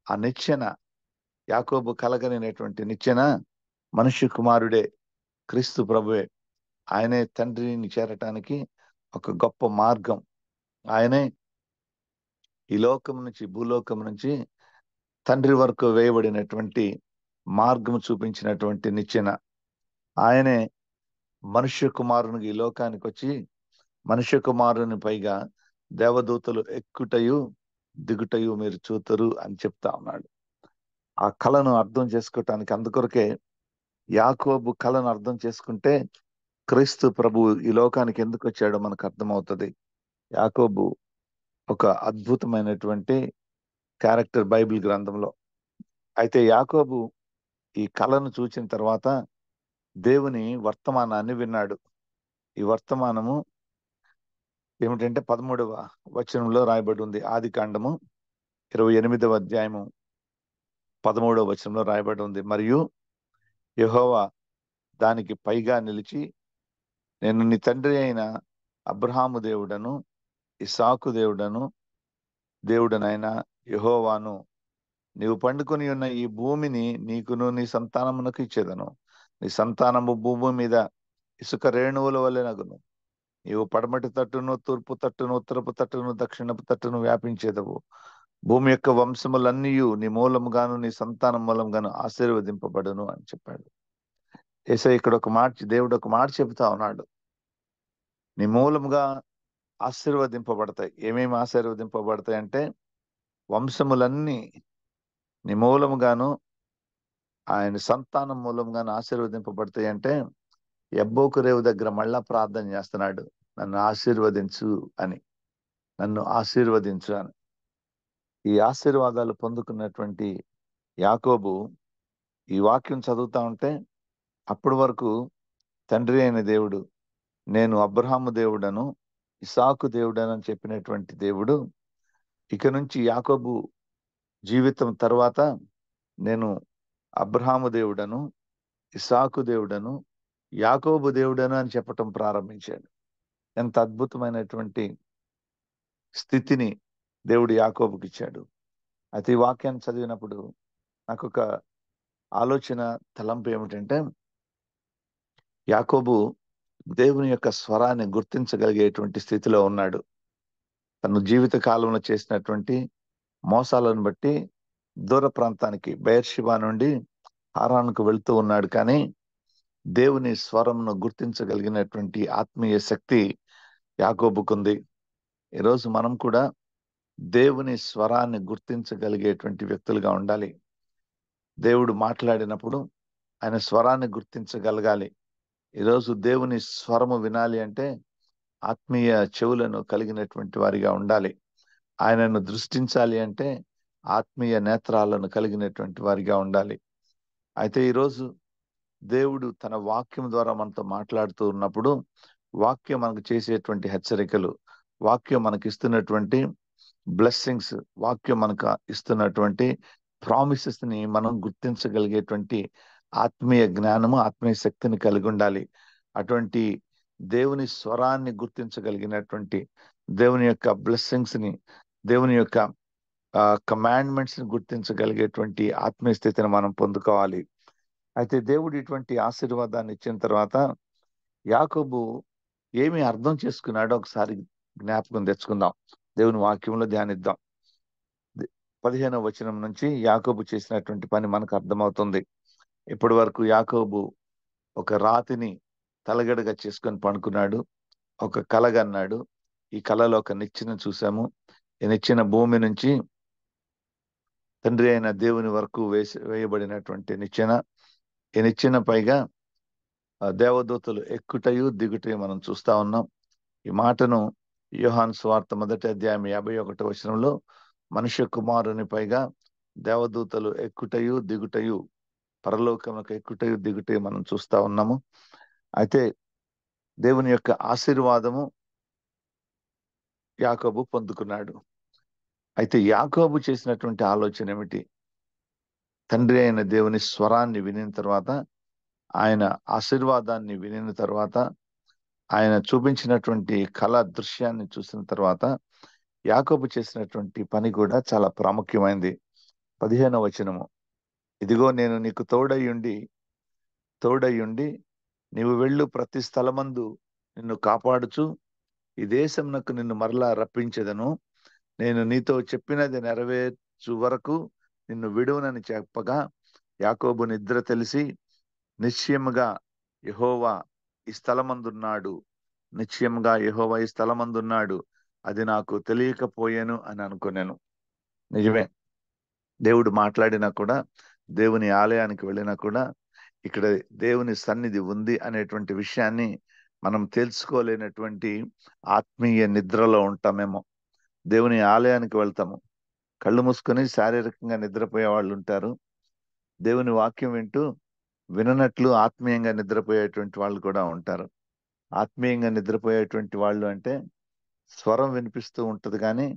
ఆ నిచ్చెన, యాకోబు కలగనినటువంటి నిచ్చెన మనుష్య కుమారుడే, క్రీస్తు ప్రభువే. ఆయనే తండ్రిని చేరటానికి ఒక గొప్ప మార్గం. ఆయనే ఈ లోకం నుంచి, భూలోకం నుంచి తండ్రి వరకు వేయబడినటువంటి మార్గం చూపించినటువంటి నిచ్చెన. ఆయనే మనుష్య కుమారునికి ఈ లోకానికి వచ్చి మనుష్య కుమారుని పైగా దేవదూతలు ఎక్కుటయు దిగుటయు మీరు చూతురు అని చెప్తా ఉన్నాడు. ఆ కళను అర్థం చేసుకోవటానికి అందుకొరకే యాకోబు కళను అర్థం చేసుకుంటే క్రీస్తు ప్రభు ఈ లోకానికి ఎందుకు వచ్చాడో మనకు అర్థమవుతుంది. యాకోబు ఒక అద్భుతమైనటువంటి క్యారెక్టర్ బైబిల్ గ్రంథంలో. అయితే యాకోబు ఈ కళను చూచిన తర్వాత దేవుని వర్తమానాన్ని విన్నాడు. ఈ వర్తమానము ఏమిటంటే 13వ వచనంలో రాయబడి ఉంది. ఆది కాండము 28వ అధ్యాయము 13వ వచనంలో రాయబడి ఉంది. మరియు యెహోవా దానికి పైగా నిలిచి, నేను నీ తండ్రి అయిన అబ్రహాము దేవుడను, ఇస్సాకు దేవుడనైన యెహోవాను, నీవు పండుకొని ఉన్న ఈ భూమిని నీకును నీ సంతానమునకు ఇచ్చేదను. నీ సంతానము భూమి మీద ఇసుక రేణువుల వలె నగును. నీవు పడమటి తట్టును, తూర్పు తట్టును, ఉత్తరపు తట్టును, దక్షిణపు తట్టును వ్యాపించేదవు. భూమి యొక్క వంశములన్నీ నీ మూలముగాను నీ సంతానం మూలంగాను ఆశీర్వదింపబడును అని చెప్పాడు. యేసయ్య ఇక్కడ దేవుడు ఒక మాట చెబుతా ఉన్నాడు. నీ మూలముగా ఆశీర్వదింపబడతాయి. ఏమేమి ఆశీర్వదింపబడతాయి అంటే, వంశములన్నీ నీ మూలముగాను ఆయన సంతానం మూలంగాను ఆశీర్వదింపబడతాయి అంటే, యబ్బోకు రేవు దగ్గర మళ్ళా ప్రార్థన చేస్తున్నాడు, నన్ను ఆశీర్వదించు అని. నన్ను ఆశీర్వదించు అని. ఈ ఆశీర్వాదాలు పొందుకున్నటువంటి యాకోబు ఈ వాక్యం చదువుతా ఉంటే, అప్పటి వరకు తండ్రి అయిన దేవుడు, నేను అబ్రహాము దేవుడను, ఇస్సాకు దేవుడను అని చెప్పినటువంటి దేవుడు, ఇక నుంచి యాకోబు జీవితం తర్వాత నేను అబ్రహాము దేవుడను, ఇస్సాకు దేవుడను, యాకోబు దేవుడను అని చెప్పటం ప్రారంభించాడు. ఎంత అద్భుతమైనటువంటి స్థితిని దేవుడు యాకోబుకి ఇచ్చాడు. అయితే ఈ వాక్యాన్ని చదివినప్పుడు నాకు ఒక ఆలోచన, తలంపు ఏమిటంటే, యాకోబు దేవుని యొక్క స్వరాన్ని గుర్తించగలిగేటువంటి స్థితిలో ఉన్నాడు. తను జీవిత కాలంలో చేసినటువంటి మోసాలను బట్టి దూర ప్రాంతానికి బెయేర్షెబా నుండి హారానుకు వెళ్తూ ఉన్నాడు. కానీ దేవుని స్వరంను గుర్తించగలిగినటువంటి ఆత్మీయ శక్తి యాకోబుకుంది. ఈరోజు మనం కూడా దేవుని స్వరాన్ని గుర్తించగలిగేటువంటి వ్యక్తులుగా ఉండాలి. దేవుడు మాట్లాడినప్పుడు ఆయన స్వరాన్ని గుర్తించగలగాలి. ఈరోజు దేవుని స్వరము వినాలి అంటే ఆత్మీయ చెవులను కలిగినటువంటి వారిగా ఉండాలి. ఆయనను దృష్టించాలి అంటే ఆత్మీయ నేత్రాలను కలిగినటువంటి వారిగా ఉండాలి. అయితే ఈరోజు దేవుడు తన వాక్యం ద్వారా మనతో మాట్లాడుతూ ఉన్నప్పుడు, వాక్యం మనకు చేసేటువంటి హెచ్చరికలు, వాక్యం మనకి ఇస్తున్నటువంటి బ్లెస్సింగ్స్, వాక్యం మనకు ఇస్తున్నటువంటి ప్రామిసెస్ ని మనం గుర్తించగలిగేటువంటి ఆత్మీయ జ్ఞానము, ఆత్మీయ శక్తిని కలిగి ఉండాలి. అటువంటి దేవుని స్వరాన్ని గుర్తించగలిగినటువంటి, దేవుని యొక్క బ్లెస్సింగ్స్ ని, దేవుని యొక్క కమాండ్మెంట్స్ ని గుర్తించగలిగేటువంటి ఆత్మీయ స్థితిని మనం పొందుకోవాలి. అయితే దేవుడు ఇటువంటి ఆశీర్వాదాన్ని ఇచ్చిన తర్వాత యాకోబు ఏమి అర్థం చేసుకున్నాడో ఒకసారి జ్ఞాపకం తెచ్చుకుందాం. దేవుని వాక్యంలో ధ్యానిద్దాం. 15వ వచనం నుంచి యాకోబు చేసినటువంటి పని మనకు అర్థమవుతుంది. ఇప్పటి వరకు యాకోబు ఒక రాతిని తలగడగా చేసుకొని పడుకున్నాడు, ఒక కలగన్నాడు. ఈ కలలో ఒక నిచ్చెన చూసాము. ఈ నిచ్చెన భూమి నుంచి తండ్రి అయిన దేవుని వరకు వేయబడినటువంటి నిచ్చెన. ఈ నిచ్చెన పైగా దేవదూతలు ఎక్కుటయు దిగుటయు మనం చూస్తా ఉన్నాం. ఈ మాటను యోహాను సువార్త 1వ అధ్యాయం 51వ వచనంలో, మనుష్య కుమారుని పైగా దేవదూతలు ఎక్కుటయు దిగుటయు, పరలోకములకు ఎక్కుటయు దిగుటయు మనం చూస్తా ఉన్నాము. అయితే దేవుని యొక్క ఆశీర్వాదము యాకోబు పొందుకున్నాడు. అయితే యాకోబు చేసినటువంటి ఆలోచన ఏమిటి? తండ్రి అయిన దేవుని స్వరాన్ని వినిన తర్వాత, ఆయన ఆశీర్వాదాన్ని వినిన తర్వాత, ఆయన చూపించినటువంటి కళ దృశ్యాన్ని చూసిన తర్వాత యాకోబు చేసినటువంటి పని కూడా చాలా ప్రాముఖ్యమైంది. 15వ వచనము, ఇదిగో నేను నీకు తోడయ్యుండి నీవు వెళ్ళు ప్రతి స్థలమందు నిన్ను కాపాడుచు ఈ దేశమునకు నిన్ను మరలా రప్పించెదను. నేను నీతో చెప్పినది నెరవేర్చు వరకు నిన్ను విడువనని చెప్పగా, యాకోబు నిద్ర తెలిసి నిశ్చయముగా యెహోవా ఈ స్థలమందున్నాడు, నిశ్చయముగా యెహోవా ఈ స్థలమందున్నాడు, అది నాకు తెలియకపోయాను అని అనుకున్నాను. నిజమే, దేవుడు మాట్లాడినా కూడా, దేవుని ఆలయానికి వెళ్ళినా కూడా ఇక్కడ దేవుని సన్నిధి ఉంది అనేటువంటి విషయాన్ని మనం తెలుసుకోలేనటువంటి ఆత్మీయ నిద్రలో ఉంటామేమో. దేవుని ఆలయానికి వెళ్తాము, కళ్ళు మూసుకొని శారీరకంగా నిద్రపోయే వాళ్ళు ఉంటారు. దేవుని వాక్యం వింటూ విననట్లు ఆత్మీయంగా నిద్రపోయేటువంటి వాళ్ళు కూడా ఉంటారు. ఆత్మీయంగా నిద్రపోయేటువంటి వాళ్ళు అంటే స్వరం వినిపిస్తూ ఉంటది కానీ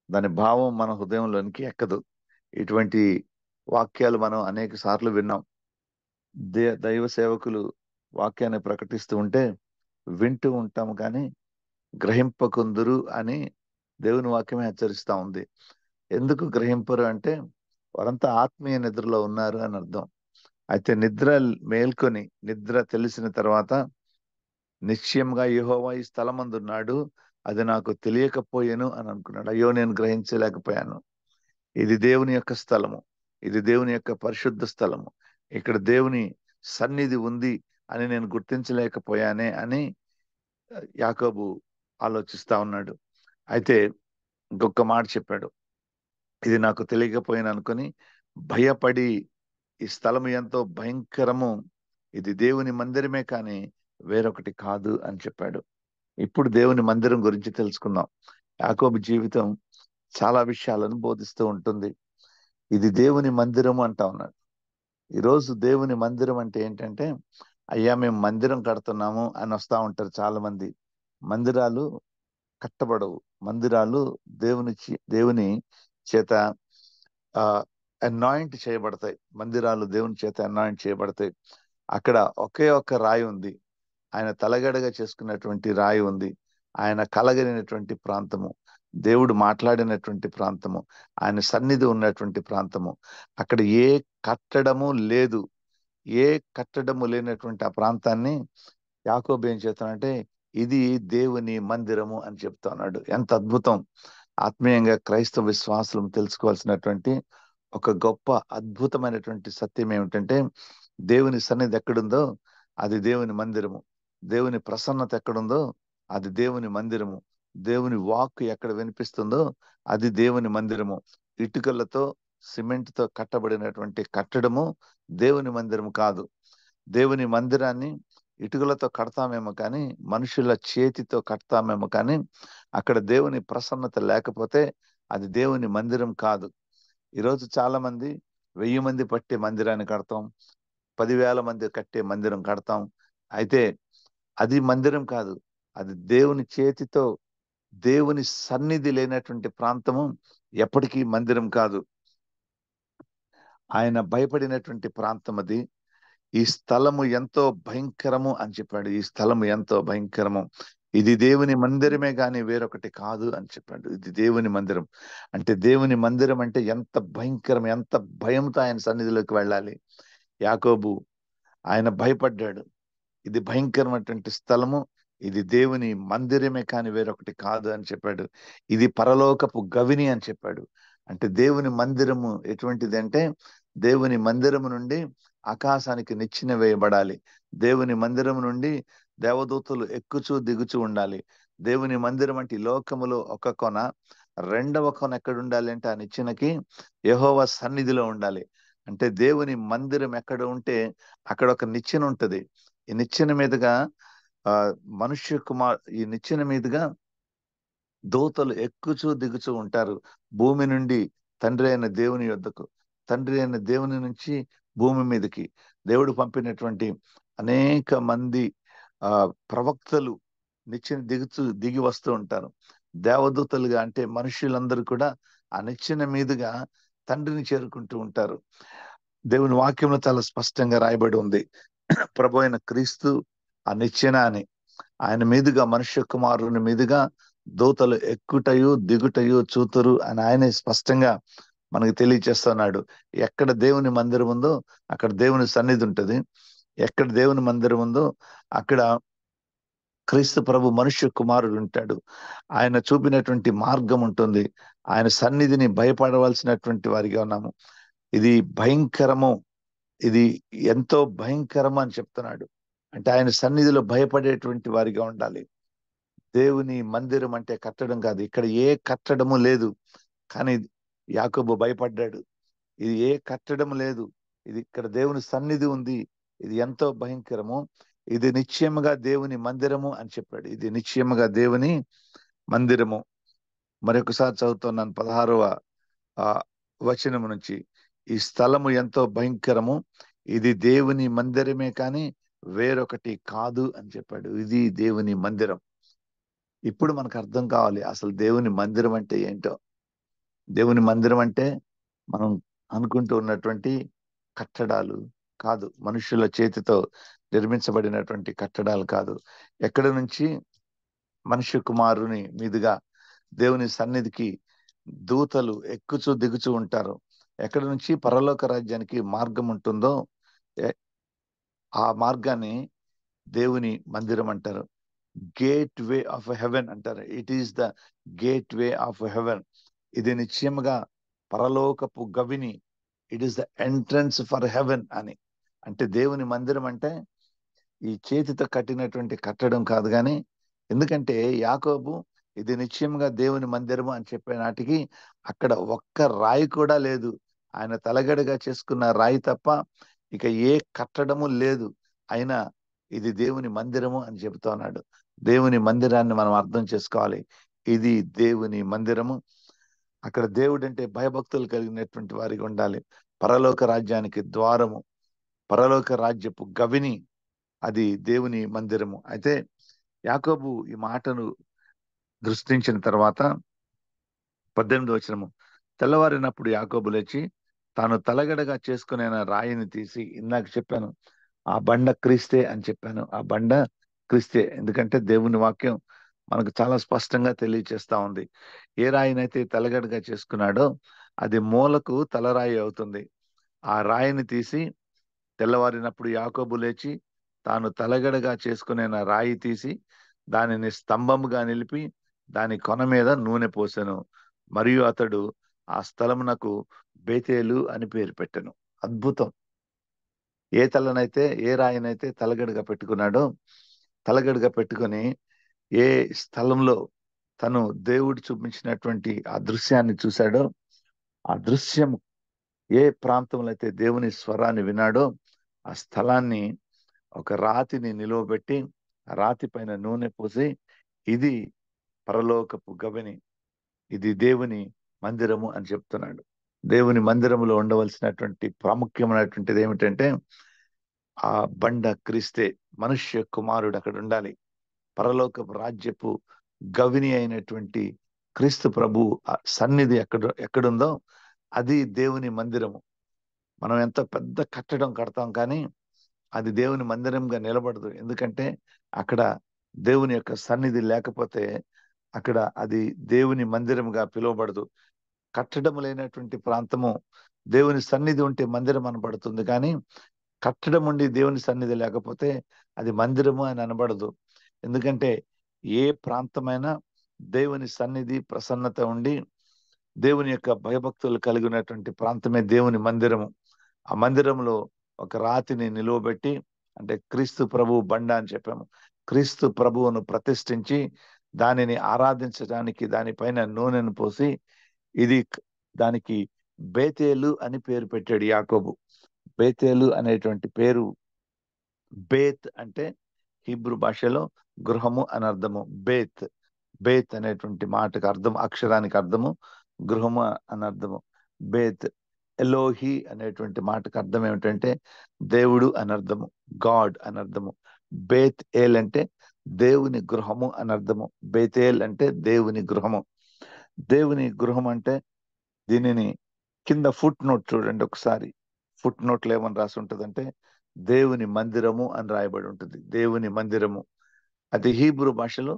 దాని భావం మన హృదయంలోనికి ఎక్కదు. ఇటువంటి వాక్యాలు మనం అనేక సార్లు విన్నాం. దైవ సేవకులు వాక్యాన్ని ప్రకటిస్తూ ఉంటే వింటూ ఉంటాము కానీ గ్రహింపకుందురు అని దేవుని వాక్యమే హెచ్చరిస్తా ఉంది. ఎందుకు గ్రహింపరు అంటే వారంతా ఆత్మీయ నిద్రలో ఉన్నారు అని అర్థం. అయితే నిద్ర మేల్కొని నిద్ర తెలిసిన తర్వాత నిశ్చయంగా యెహోవా ఈ స్థలమందున్నాడు, అది నాకు తెలియకపోయాను అని అనుకున్నాడు. అయ్యో, నేను గ్రహించలేకపోయాను. ఇది దేవుని యొక్క స్థలము, ఇది దేవుని యొక్క పరిశుద్ధ స్థలము, ఇక్కడ దేవుని సన్నిధి ఉంది అని నేను గుర్తించలేకపోయానే అని యాకోబు ఆలోచిస్తా ఉన్నాడు. అయితే ఇంకొక మాట చెప్పాడు, ఇది నాకు తెలియకపోయాను అనుకొని భయపడి ఈ స్థలము ఎంతో భయంకరము, ఇది దేవుని మందిరమే కానీ వేరొకటి కాదు అని చెప్పాడు. ఇప్పుడు దేవుని మందిరం గురించి తెలుసుకుందాం. యాకోబు జీవితం చాలా విషయాలను బోధిస్తూ ఉంటుంది. ఇది దేవుని మందిరము అంటా ఉన్నాడు. ఈరోజు దేవుని మందిరం అంటే ఏంటంటే, అయ్యా మేము మందిరం కడుతున్నాము అని వస్తా ఉంటారు చాలా మంది. మందిరాలు కట్టబడవు. మందిరాలు దేవుని చేత అనాయింట్ చేయబడతాయి. మందిరాలు దేవుని చేత అనాయింట్ చేయబడతాయి. అక్కడ ఒకే ఒక్క రాయి ఉంది, ఆయన తలగడగా చేసుకున్నటువంటి రాయి ఉంది. ఆయన కలగలిగినటువంటి ప్రాంతము, దేవుడు మాట్లాడినటువంటి ప్రాంతము, ఆయన సన్నిధి ఉన్నటువంటి ప్రాంతము. అక్కడ ఏ కట్టడము లేదు. ఏ కట్టడము లేనటువంటి ఆ ప్రాంతాన్ని యాకోబు ఏం చేస్తానంటే ఇది దేవుని మందిరము అని చెప్తా ఉన్నాడు. ఎంత అద్భుతం! ఆత్మీయంగా క్రైస్తవ విశ్వాసులు తెలుసుకోవాల్సినటువంటి ఒక గొప్ప అద్భుతమైనటువంటి సత్యం ఏమిటంటే, దేవుని సన్నిధి ఎక్కడుందో అది దేవుని మందిరము. దేవుని ప్రసన్నత ఎక్కడుందో అది దేవుని మందిరము. దేవుని వాక్కు ఎక్కడ వినిపిస్తుందో అది దేవుని మందిరము. ఇటుకలతో సిమెంట్తో కట్టబడినటువంటి కట్టడము దేవుని మందిరము కాదు. దేవుని మందిరాన్ని ఇటుకలతో కడతామేమో కానీ, మనుషుల చేతితో కడతామేమో కానీ, అక్కడ దేవుని ప్రసన్నత లేకపోతే అది దేవుని మందిరం కాదు. ఈరోజు చాలా మంది 1000 మంది పట్టే మందిరాన్ని కడతాం, 10,000 మంది కట్టే మందిరం కడతాం. అయితే అది మందిరం కాదు. అది దేవుని చేతితో, దేవుని సన్నిధి లేనటువంటి ప్రాంతము ఎప్పటికీ మందిరం కాదు. ఆయన భయపడినటువంటి ప్రాంతం అది. ఈ స్థలము ఎంతో భయంకరము అని చెప్పాడు. ఈ స్థలము ఎంతో భయంకరము, ఇది దేవుని మందిరమే గాని వేరొకటి కాదు అని చెప్పాడు. ఇది దేవుని మందిరం అంటే, దేవుని మందిరం అంటే ఎంత భయంకరం, ఎంత భయంతో ఆయన సన్నిధిలోకి వెళ్ళాలి. యాకోబు ఆయన భయపడ్డాడు. ఇది భయంకరమైనటువంటి స్థలము, ఇది దేవుని మందిరమే కాని వేరొకటి కాదు అని చెప్పాడు. ఇది పరలోకపు గవిని అని చెప్పాడు. అంటే దేవుని మందిరము ఎటువంటిది అంటే, దేవుని మందిరము నుండి ఆకాశానికి నిచ్చెన వేయబడాలి. దేవుని మందిరం నుండి దేవదూతలు ఎక్కుచూ దిగుచూ ఉండాలి. దేవుని మందిరం అంటే ఈ లోకములో ఒక కొన, రెండవ కొన ఎక్కడ ఉండాలి అంటే ఆ నిచ్చెనకి యెహోవా సన్నిధిలో ఉండాలి. అంటే దేవుని మందిరం ఎక్కడ ఉంటే అక్కడ ఒక నిచ్చెన ఉంటది. ఈ నిచ్చెన మీదుగా ఈ నిచ్చెన మీదుగా దూతలు ఎక్కుచూ దిగుచూ ఉంటారు. భూమి నుండి తండ్రి అయిన దేవుని యొద్దకు, తండ్రి అయిన దేవుని నుంచి భూమి మీదకి దేవుడు పంపినటువంటి అనేక మంది ప్రవక్తలు నిచ్చెన దిగి వస్తూ ఉంటారు. దేవదూతలుగా అంటే మనుషులందరూ కూడా ఆ నిచ్చెన మీదుగా తండ్రిని చేరుకుంటూ ఉంటారు. దేవుని వాక్యంలో చాలా స్పష్టంగా రాయబడి ఉంది, ప్రభు అయిన క్రీస్తు ఆ నిచ్చెన అని. ఆయన మీదుగా, మనుష్య కుమారుని మీదుగా దూతలు ఎక్కుటయు దిగుటయు చూతురు అని ఆయనే స్పష్టంగా మనకు తెలియచేస్తున్నాడు. ఎక్కడ దేవుని మందిరం ఉందో అక్కడ దేవుని సన్నిధి ఉంటది. ఎక్కడ దేవుని మందిరం ఉందో అక్కడ క్రీస్తు ప్రభు మనుష్య కుమారుడు ఉంటాడు. ఆయన చూపినటువంటి మార్గం ఉంటుంది. ఆయన సన్నిధిని భయపడవలసినటువంటి వారిగా ఉన్నాము. ఇది భయంకరము, ఇది ఎంతో భయంకరము అని చెప్తున్నాడు. అంటే ఆయన సన్నిధిలో భయపడేటువంటి వారిగా ఉండాలి. దేవుని మందిరం అంటే కట్టడం కాదు. ఇక్కడ ఏ కట్టడము లేదు. కానీ యాకోబు భయపడ్డాడు. ఇది ఏ కట్టడం లేదు, ఇది ఇక్కడ దేవుని సన్నిధి ఉంది, ఇది ఎంతో భయంకరము, ఇది నిశ్చయముగా దేవుని మందిరము అని చెప్పాడు. ఇది నిశ్చయముగా దేవుని మందిరము. మరొకసారి చదువుతున్నాను 16వ వచనము నుంచి. ఈ స్థలము ఎంతో భయంకరము, ఇది దేవుని మందిరమే కానీ వేరొకటి కాదు అని చెప్పాడు. ఇది దేవుని మందిరం. ఇప్పుడు మనకు అర్థం కావాలి అసలు దేవుని మందిరం అంటే ఏంటో. దేవుని మందిరం అంటే మనం అనుకుంటూ ఉన్నటువంటి కట్టడాలు కాదు, మనుషుల చేతితో నిర్మించబడినటువంటి కట్టడాలు కాదు. ఎక్కడి నుంచి మనుష్య కుమారుని మీదుగా దేవుని సన్నిధికి దూతలు ఎక్కుచూ దిగుచూ ఉంటారు. ఎక్కడి నుంచి పరలోక రాజ్యానికి మార్గం ఉంటుందో ఆ మార్గాన్ని దేవుని మందిరం అంటారు. గేట్ వే ఆఫ్ హెవెన్ అంటారు. It is the gateway of heaven. ఇది నిశ్చయముగా పరలోకపు గవిని. It is the entrance for heaven అని. అంటే దేవుని మందిరం అంటే ఈ చేతితో కట్టినటువంటి కట్టడం కాదు. కానీ ఎందుకంటే యాకోబు ఇది నిశ్చయముగా దేవుని మందిరము అని చెప్పే నాటికి అక్కడ ఒక్క రాయి కూడా లేదు. ఆయన తలగడగా చేసుకున్న రాయి తప్ప ఇక ఏ కట్టడము లేదు. అయినా ఇది దేవుని మందిరము అని చెబుతా ఉన్నాడు. దేవుని మందిరాన్ని మనం అర్థం చేసుకోవాలి. ఇది దేవుని మందిరము. అక్కడ దేవుడు అంటే భయభక్తులు కలిగినటువంటి వారికి ఉండాలి. పరలోక రాజ్యానికి ద్వారము, పరలోక రాజ్యపు గవిని, అది దేవుని మందిరము. అయితే యాకోబు ఈ మాటను దృష్టించిన తర్వాత 18వ వచనము, తెల్లవారినప్పుడు యాకోబు లేచి తాను తలగడగా చేసుకునే రాయిని తీసి, ఇందాక చెప్పాను ఆ బండ క్రీస్తే అని చెప్పాను, ఆ బండ క్రీస్తే. ఎందుకంటే దేవుని వాక్యం మనకు చాలా స్పష్టంగా తెలియచేస్తా ఉంది. ఏ రాయినైతే తలగడగా చేసుకున్నాడో అది మూలకు తలరాయి అవుతుంది. ఆ రాయిని తీసి తెల్లవారినప్పుడు యాకోబు లేచి తాను తలగడగా చేసుకునే రాయి తీసి దానిని స్తంభముగా నిలిపి దాని కొన మీద నూనె పోసెను. మరియు అతడు ఆ స్థలమునకు బేతేలు అని పేరు పెట్టెను. అద్భుతం. ఏ రాయినైతే తలగడగా పెట్టుకున్నాడో, తలగడగా పెట్టుకొని ఏ స్థలంలో తను దేవుడు చూపించినటువంటి ఆ దృశ్యాన్ని చూశాడో, ఆ దృశ్యం ఏ ప్రాంతంలో అయితే దేవుని స్వరాన్ని వినాడో ఆ స్థలాన్ని ఒక రాతిని నిలువబెట్టి ఆ రాతి పైన నూనె పోసి, ఇది పరలోకపు గవిని, ఇది దేవుని మందిరము అని చెప్తున్నాడు. దేవుని మందిరములో ఉండవలసినటువంటి ప్రాముఖ్యమైనటువంటిది ఏమిటంటే ఆ బండ క్రీస్తే, మనుష్య కుమారుడు అక్కడ ఉండాలి. పరలోకపు రాజ్యపు గవిని అయినటువంటి క్రీస్తు ప్రభు సన్నిధి ఎక్కడుందో అది దేవుని మందిరము. మనం ఎంత పెద్ద కట్టడం కడతాం కానీ అది దేవుని మందిరంగా నిలబడదు. ఎందుకంటే అక్కడ దేవుని యొక్క సన్నిధి లేకపోతే అక్కడ అది దేవుని మందిరంగా పిలువబడదు. కట్టడం లేనటువంటి ప్రాంతము దేవుని సన్నిధి ఉంటే మందిరం అనబడుతుంది. కానీ కట్టడం ఉండి దేవుని సన్నిధి లేకపోతే అది మందిరము అని అనబడదు. ఎందుకంటే ఏ ప్రాంతమైనా దేవుని సన్నిధి ప్రసన్నత ఉండి దేవుని యొక్క భయభక్తులు కలిగినటువంటి ప్రాంతమే దేవుని మందిరము. ఆ మందిరంలో ఒక రాతిని నిలువబెట్టి, అంటే క్రీస్తు ప్రభువు బండ అని చెప్పాము, క్రీస్తు ప్రభువును ప్రతిష్ఠించి దానిని ఆరాధించడానికి దానిపైన నూనెను పోసి దానికి బేతేలు అని పేరు పెట్టాడు యాకోబు. బేతేలు అనేటువంటి పేరు, బేత్ అంటే హీబ్రూ భాషలో గృహము అని అర్థము. బేత్ అనేటువంటి మాటకు అర్థం, అక్షరానికి అర్థము గృహము అని అర్థము. బేత్. ఎలోహి అనేటువంటి మాటకు అర్థం ఏమిటంటే దేవుడు అని అర్థము, గాడ్ అని అర్థము. బేత్ ఏల్ అంటే దేవుని గృహము అని అర్థము. బేతేల్ అంటే దేవుని గృహము. దేవుని గృహం అంటే దీనిని కింద ఫుట్ నోట్ చూడండి ఒకసారి. ఫుట్ నోట్లో ఏమని రాసి ఉంటుందంటే దేవుని మందిరము అని రాయబడి ఉంటుంది. దేవుని మందిరము అది హీబ్రూ భాషలో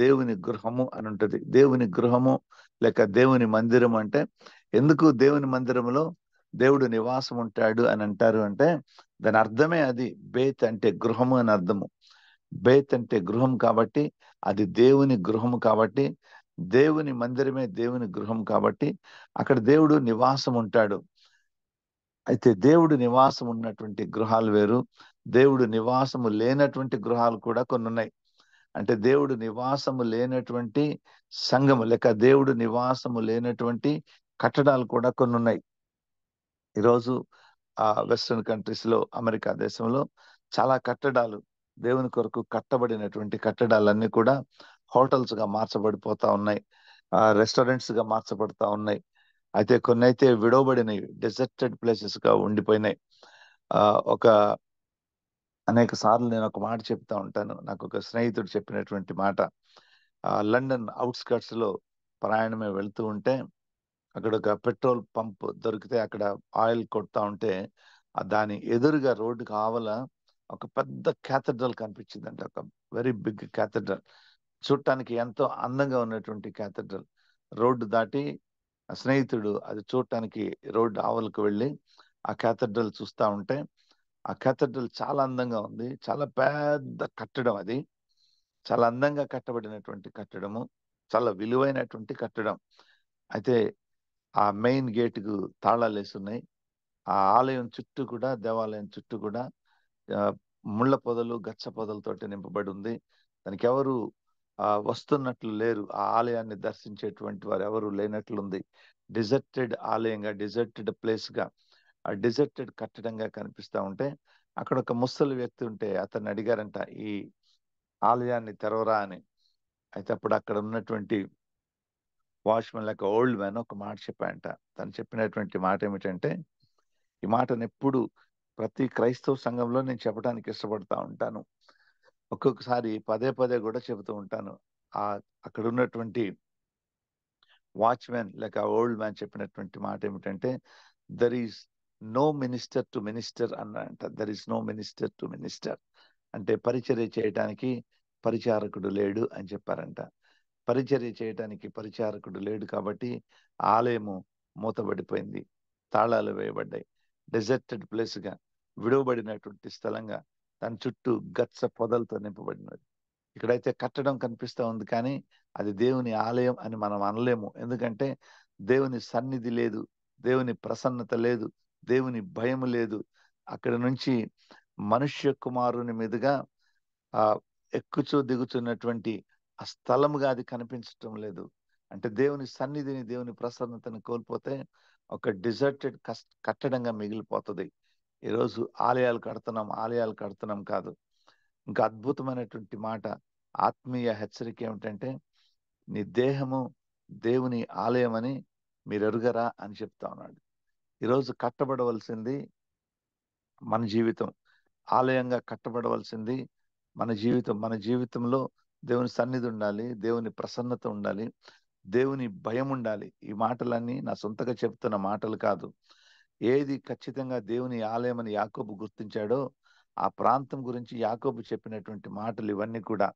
దేవుని గృహము అని ఉంటుంది. దేవుని గృహము లేక దేవుని మందిరం అంటే, ఎందుకు దేవుని మందిరములో దేవుడు నివాసం ఉంటాడు అని అంటారు అంటే దాని అర్థమే అది. బేత్ అంటే గృహము అని అర్థము. బేత్ అంటే గృహం కాబట్టి అది దేవుని గృహము కాబట్టి, దేవుని మందిరమే దేవుని గృహం కాబట్టి అక్కడ దేవుడు నివాసం ఉంటాడు. అయితే దేవుడు నివాసం ఉన్నటువంటి గృహాలు వేరు, దేవుడు నివాసము లేనటువంటి గృహాలు కూడా కొన్ని ఉన్నాయి. అంటే దేవుడు నివాసము లేనటువంటి సంఘము లేక దేవుడు నివాసము లేనటువంటి కట్టడాలు కూడా కొన్ని ఉన్నాయి. ఈరోజు వెస్టర్న్ కంట్రీస్ లో, అమెరికా దేశంలో చాలా కట్టడాలు దేవుని కొరకు కట్టబడినటువంటి కట్టడాలన్నీ కూడా హోటల్స్ గా మార్చబడిపోతా ఉన్నాయి, రెస్టారెంట్స్ గా మార్చబడతా ఉన్నాయి. అయితే కొన్ని అయితే విడవబడినవి, డెజర్టెడ్ ప్లేసెస్ గా ఉండిపోయినాయి. ఒక అనేక సార్లు నేను ఒక మాట చెప్తా ఉంటాను. నాకు ఒక స్నేహితుడు చెప్పినటువంటి మాట. లండన్ అవుట్స్కట్స్ లో ప్రయాణమే వెళ్తూ ఉంటే అక్కడ ఒక పెట్రోల్ పంప్ దొరికితే అక్కడ ఆయిల్ కొడతా ఉంటే దాని ఎదురుగా రోడ్డు కావాల ఒక పెద్ద క్యాథడ్రల్ కనిపించిందంట. ఒక వెరీ బిగ్ క్యాథడ్రల్, చూడటానికి ఎంతో అందంగా ఉన్నటువంటి క్యాథడ్రల్. రోడ్డు దాటి స్నేహితుడు అది చూడటానికి రోడ్డు ఆవలకు వెళ్ళి ఆ క్యాథడ్రల్ చూస్తా ఉంటే ఆ క్యాథడ్రల్ చాలా అందంగా ఉంది. చాలా పెద్ద కట్టడం, అది చాలా అందంగా కట్టబడినటువంటి కట్టడము, చాలా విలువైనటువంటి కట్టడం. అయితే ఆ మెయిన్ గేటుకు తాళాలు వేస్తున్నాయి. ఆ ఆలయం చుట్టూ కూడా, దేవాలయం చుట్టూ కూడా ముళ్ళ పొదలు, గచ్చ పొదలతోటి నింపబడి ఉంది. దానికి ఎవరు వస్తున్నట్లు లేరు. ఆ ఆలయాన్ని దర్శించేటువంటి వారు ఎవరు లేనట్లుంది. డిజర్టెడ్ ఆలయంగా, డిజర్టెడ్ ప్లేస్ గా, ఆ డిజర్టెడ్ కట్టడంగా కనిపిస్తా ఉంటే అక్కడ ఒక ముసలి వ్యక్తి ఉంటే అతన్ని అడిగారంట ఈ ఆలయాన్ని తెరవరా అని. అయితే అప్పుడు అక్కడ ఉన్నటువంటి వాచ్మెన్ లెక్క ఓల్డ్ మ్యాన్ ఒక మాట చెప్పాయంట. తను చెప్పినటువంటి మాట ఏమిటంటే, ఈ మాటను ఎప్పుడు ప్రతి క్రైస్తవ సంఘంలో నేను చెప్పడానికి ఇష్టపడతా ఉంటాను. ఒక్కొక్కసారి పదే పదే కూడా చెబుతూ ఉంటాను. అక్కడ ఉన్నటువంటి వాచ్మెన్ లేక ఓల్డ్ మ్యాన్ చెప్పినటువంటి మాట ఏమిటంటే, there is no minister to minister అన్నారంట. There is no minister to minister అంటే పరిచర్య చేయడానికి పరిచారకుడు లేడు అని చెప్పారంట. పరిచర్య చేయడానికి పరిచారకుడు లేడు కాబట్టి ఆలయము మూతబడిపోయింది, తాళాలు వేయబడ్డాయి. డెజర్టెడ్ ప్లేస్ గా, విడవబడినటువంటి స్థలంగా, దాని చుట్టూ గచ్చ పొదలతో నింపబడినది. ఇక్కడైతే కట్టడం కనిపిస్తా ఉంది, కానీ అది దేవుని ఆలయం అని మనం అనలేము. ఎందుకంటే దేవుని సన్నిధి లేదు, దేవుని ప్రసన్నత లేదు, దేవుని భయం లేదు. అక్కడ నుంచి మనుష్య కుమారుని మీదుగా ఎక్కుచూ దిగుతున్నటువంటి ఆ స్థలముగా అది కనిపించటం లేదు. అంటే దేవుని సన్నిధిని, దేవుని ప్రసన్నతను కోల్పోతే ఒక డిజర్టెడ్ కట్టడంగా మిగిలిపోతుంది. ఈరోజు ఆలయాలు కడుతున్నాం కాదు. ఇంకా అద్భుతమైనటువంటి మాట, ఆత్మీయ హెచ్చరిక ఏమిటంటే, నీ దేహము దేవుని ఆలయం అని మీరు ఎరుగరా అని చెప్తా ఉన్నాడు. ఈరోజు కట్టబడవలసింది మన జీవితం, ఆలయంగా కట్టబడవలసింది మన జీవితం. మన జీవితంలో దేవుని సన్నిధి ఉండాలి, దేవుని ప్రసన్నత ఉండాలి, దేవుని భయం ఉండాలి. ఈ మాటలన్నీ నా సొంతగా చెప్తున్న మాటలు కాదు. ఏది ఖచ్చితంగా దేవుని ఆలయం అని యాకోబు గుర్తించాడో ఆ ప్రాంతం గురించి యాకోబు చెప్పినటువంటి మాటలు ఇవన్నీ కూడా.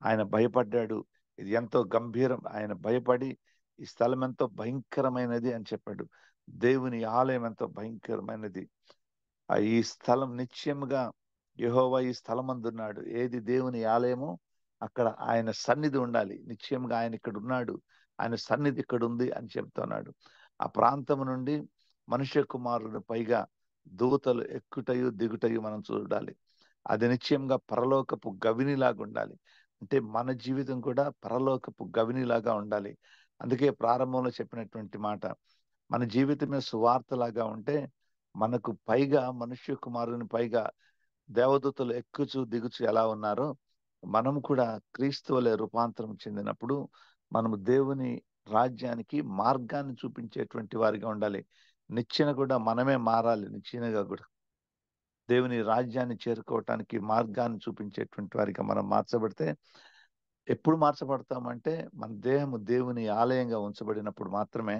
ఆయన భయపడ్డాడు, ఇది ఎంతో గంభీరం, ఆయన భయపడి ఈ స్థలం ఎంతో భయంకరమైనది అని చెప్పాడు. దేవుని ఆలయం ఎంతో భయంకరమైనది. ఈ స్థలం నిశ్చయముగా యెహోవా ఈ స్థలం అందున్నాడు. ఏది దేవుని ఆలయమో అక్కడ ఆయన సన్నిధి ఉండాలి. నిశ్చయంగా ఆయన ఇక్కడ ఉన్నాడు, ఆయన సన్నిధి ఇక్కడ ఉంది అని చెప్తున్నాడు. ఆ ప్రాంతం నుండి మనుష్య కుమారుడు పైగా దూతలు ఎక్కుటయు దిగుటయు మనం చూడాలి. అది నిశ్చయంగా పరలోకపు గవినిలాగా ఉండాలి. అంటే మన జీవితం కూడా పరలోకపు గవినిలాగా ఉండాలి. అందుకే ప్రారంభంలో చెప్పినటువంటి మాట, మన జీవితమే సువార్తలాగా ఉంటే మనకు పైగా మనుష్య కుమారుని పైగా దేవదూతలు ఎక్కుచు దిగుచు ఎలా ఉన్నారో మనం కూడా క్రీస్తు వలె రూపాంతరం చెందినప్పుడు మనము దేవుని రాజ్యానికి మార్గాన్ని చూపించేటువంటి వారిగా ఉండాలి. నిచ్చెన కూడా మనమే మారాలి. నిచ్చెనగా కూడా దేవుని రాజ్యాన్ని చేరుకోవటానికి మార్గాన్ని చూపించేటువంటి వారిగా మనం మార్చబడితే, ఎప్పుడు మార్చబడతామంటే మన దేహము దేవుని ఆలయంగా ఉంచబడినప్పుడు మాత్రమే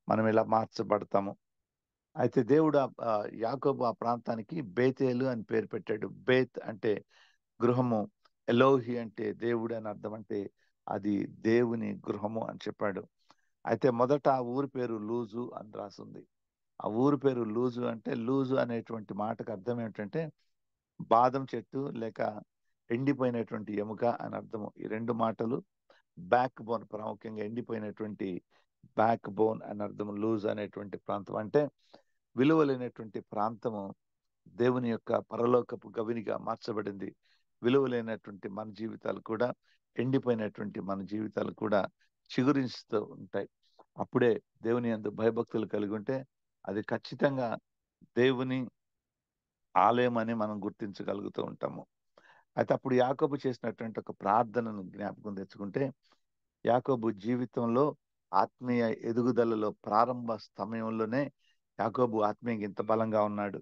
మనం ఇలా మార్చబడతాము. అయితే దేవుడు యాకోబు ఆ ప్రాంతానికి బేతేలు అని పేరు పెట్టాడు. బేత్ అంటే గృహము, ఎలోహి అంటే దేవుడు అని అర్థం. అంటే అది దేవుని గృహము అని చెప్పాడు. అయితే మొదట ఆ ఊరి పేరు లూజు అని రాసింది. ఆ ఊరి పేరు లూజు అంటే, లూజు అనేటువంటి మాటకు అర్థం ఏమిటంటే బాదం చెట్టు లేక ఎండిపోయినటువంటి ఎముక అని అర్థము. ఈ రెండు మాటలు బ్యాక్ బోన్, ప్రాముఖ్యంగా ఎండిపోయినటువంటి బ్యాక్ బోన్ అని అర్థము. లూజ్ అనేటువంటి ప్రాంతం అంటే విలువలేనటువంటి ప్రాంతము దేవుని యొక్క పరలోకపు గవినిగా మార్చబడింది. విలువలేనటువంటి మన జీవితాలు కూడా, ఎండిపోయినటువంటి మన జీవితాలు కూడా చిగురిస్తూ ఉంటాయి. అప్పుడే దేవుని యందు భయభక్తులు కలిగి ఉంటే అది ఖచ్చితంగా దేవుని ఆలయం అని మనం గుర్తించగలుగుతూ ఉంటాము. అయితే అప్పుడు యాకోబు చేసినటువంటి ఒక ప్రార్థనను జ్ఞాపకం తెచ్చుకుంటే, యాకోబు జీవితంలో ఆత్మీయ ఎదుగుదలలో ప్రారంభ సమయంలోనే యాకోబు ఆత్మీయంగా ఇంత బలంగా ఉన్నాడు.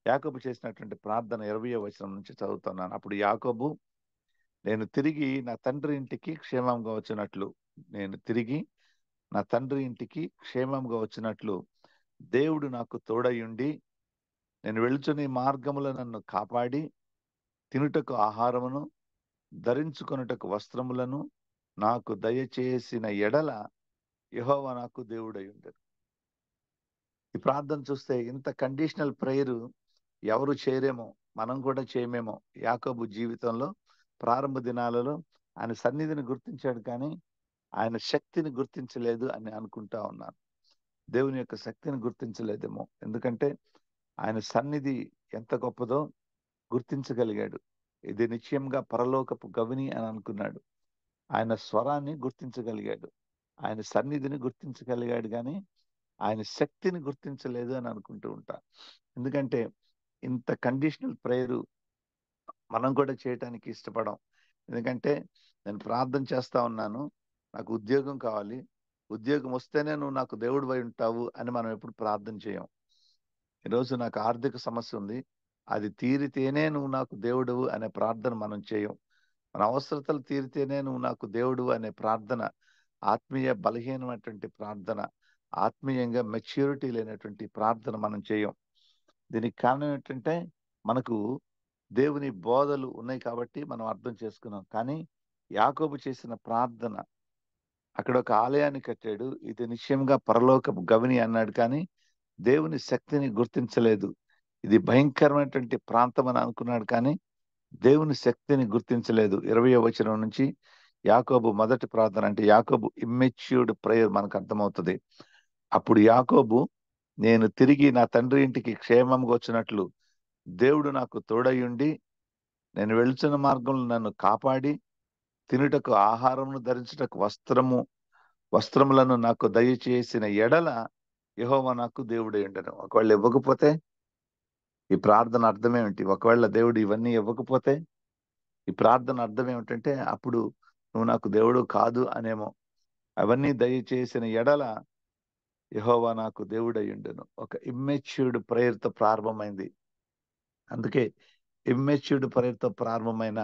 యాకోబు చేసినటువంటి ప్రార్థన 20వ వచనం నుంచి చదువుతున్నాను. అప్పుడు యాకోబు, నేను తిరిగి నా తండ్రి ఇంటికి క్షేమంగా వచ్చినట్లు దేవుడు నాకు తోడయుండి నేను వెళుచున్న ఈ మార్గములో నన్ను కాపాడి తినుటకు ఆహారమును ధరించుకొనుటకు వస్త్రములను నాకు దయచేసిన ఎడల యెహోవా నాకు దేవుడై ఉండెను. ఈ ప్రార్థన చూస్తే ఇంత కండిషనల్ ప్రేయర్ ఎవరు చేయరేమో, మనం కూడా చేయమేమో. యాకోబు జీవితంలో ప్రారంభ దినాలలో ఆయన సన్నిధిని గుర్తించాడు, కానీ ఆయన శక్తిని గుర్తించలేదు అని అనుకుంటా ఉన్నాను. దేవుని యొక్క శక్తిని గుర్తించలేదేమో, ఎందుకంటే ఆయన సన్నిధి ఎంత గొప్పదో గుర్తించగలిగాడు. ఇది నిశ్చయంగా పరలోకపు గవిని అని అనుకున్నాడు. ఆయన స్వరాన్ని గుర్తించగలిగాడు, ఆయన సన్నిధిని గుర్తించగలిగాడు, కానీ ఆయన శక్తిని గుర్తించలేదు అని అనుకుంటూ ఉంటా. ఎందుకంటే ఇంత కండిషనల్ ప్రేయర్ మనం కూడా చేయటానికి ఇష్టపడం. ఎందుకంటే నేను ప్రార్థన చేస్తా ఉన్నాను, నాకు ఉద్యోగం కావాలి, ఉద్యోగం వస్తేనే నువ్వు నాకు దేవుడివై ఉంటావు అని మనం ఎప్పుడు ప్రార్థన చేయం. ఈరోజు నాకు ఆర్థిక సమస్య ఉంది, అది తీరితేనే నువ్వు నాకు దేవుడువు అనే ప్రార్థన మనం చేయం. మన అవసరతలు తీరితేనే నువ్వు నాకు దేవుడు అనే ప్రార్థన ఆత్మీయ బలహీనమైనటువంటి ప్రార్థన, ఆత్మీయంగా మెచ్యూరిటీ లేనటువంటి ప్రార్థన మనం చేయం. దీనికి కారణం ఏంటంటే మనకు దేవుని బోధలు ఉన్నాయి కాబట్టి మనం అర్థం చేసుకున్నాం. కానీ యాకోబు చేసిన ప్రార్థన, అక్కడ ఒక ఆలయాన్ని కట్టాడు, ఇది నిశ్చయంగా పరలోకపు గవిని అన్నాడు, కానీ దేవుని శక్తిని గుర్తించలేదు. ఇది భయంకరమైనటువంటి ప్రాంతం అని అనుకున్నాడు, కానీ దేవుని శక్తిని గుర్తించలేదు. 20వ వచనం నుంచి యాకోబు మొదటి ప్రార్థన, అంటే యాకోబు ఇమ్మెచ్యూర్డ్ ప్రేయర్ మనకు అర్థమవుతుంది. అప్పుడు యాకోబు, నేను తిరిగి నా తండ్రి ఇంటికి క్షేమంగా వచ్చినట్లు దేవుడు నాకు తోడయుండి నేను వెళ్తున్న మార్గంలో నన్ను కాపాడి తినుటకు ఆహారమును ధరించుటకు వస్త్రములను నాకు దయచేసిన ఎడల యెహోవా నాకు దేవుడై ఉండెను. ఒకవేళ ఇవ్వకపోతే ఈ ప్రార్థన అర్థం ఏమిటి? ఒకవేళ దేవుడు ఇవన్నీ ఇవ్వకపోతే ఈ ప్రార్థన అర్థం ఏమిటంటే అప్పుడు నువ్వు నాకు దేవుడు కాదు అనేమో. అవన్నీ దయచేసిన ఎడల యెహోవా నాకు దేవుడై ఉండెను. ఒక ఇమ్మెచ్యూర్డ్ ప్రేయర్తో ప్రారంభమైంది. అందుకే ఇమ్మెచ్యూర్డ్ ప్రేయర్తో ప్రారంభమైన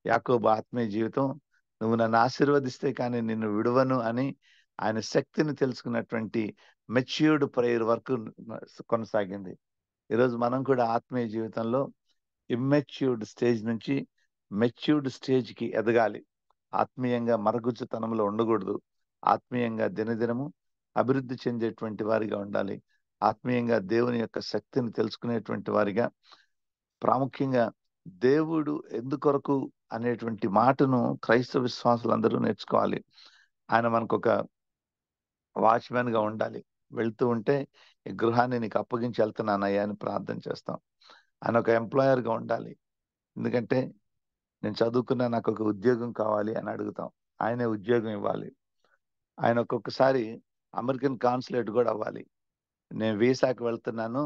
యాకోబు ఆత్మీయ జీవితం, నువ్వు నన్ను ఆశీర్వదిస్తే కానీ నిన్ను విడువను అని ఆయన శక్తిని తెలుసుకున్నటువంటి మెచ్యూర్డ్ ప్రేయర్ వరకు కొనసాగింది. ఈరోజు మనం కూడా ఆత్మీయ జీవితంలో ఇమ్మెచ్యూర్డ్ స్టేజ్ నుంచి మెచ్యూర్డ్ స్టేజ్కి ఎదగాలి. ఆత్మీయంగా మరగుజ్జుతనంలో ఉండకూడదు. ఆత్మీయంగా దినదినము అభివృద్ధి చెందేటువంటి వారిగా ఉండాలి. ఆత్మీయంగా దేవుని యొక్క శక్తిని తెలుసుకునేటువంటి వారిగా, ప్రాముఖ్యంగా దేవుడు ఎందుకొరకు అనేటువంటి మాటను క్రైస్తవ విశ్వాసులందరూ నేర్చుకోవాలి. ఆయన మనకు ఒక వాచ్మెన్ గా ఉండాలి. వెళ్తూ ఉంటే ఈ గృహాన్ని నీకు అప్పగించి వెళ్తున్నానయ్యా అని ప్రార్థన చేస్తాం. ఆయన ఒక ఎంప్లాయర్ గా ఉండాలి. ఎందుకంటే నేను చదువుకున్నా, నాకు ఒక ఉద్యోగం కావాలి అని అడుగుతాం, ఆయనే ఉద్యోగం ఇవ్వాలి. ఆయన ఒక్కొక్కసారి అమెరికన్ కాన్సులేట్ కూడా అవ్వాలి. నేను వీసాకి వెళ్తున్నాను,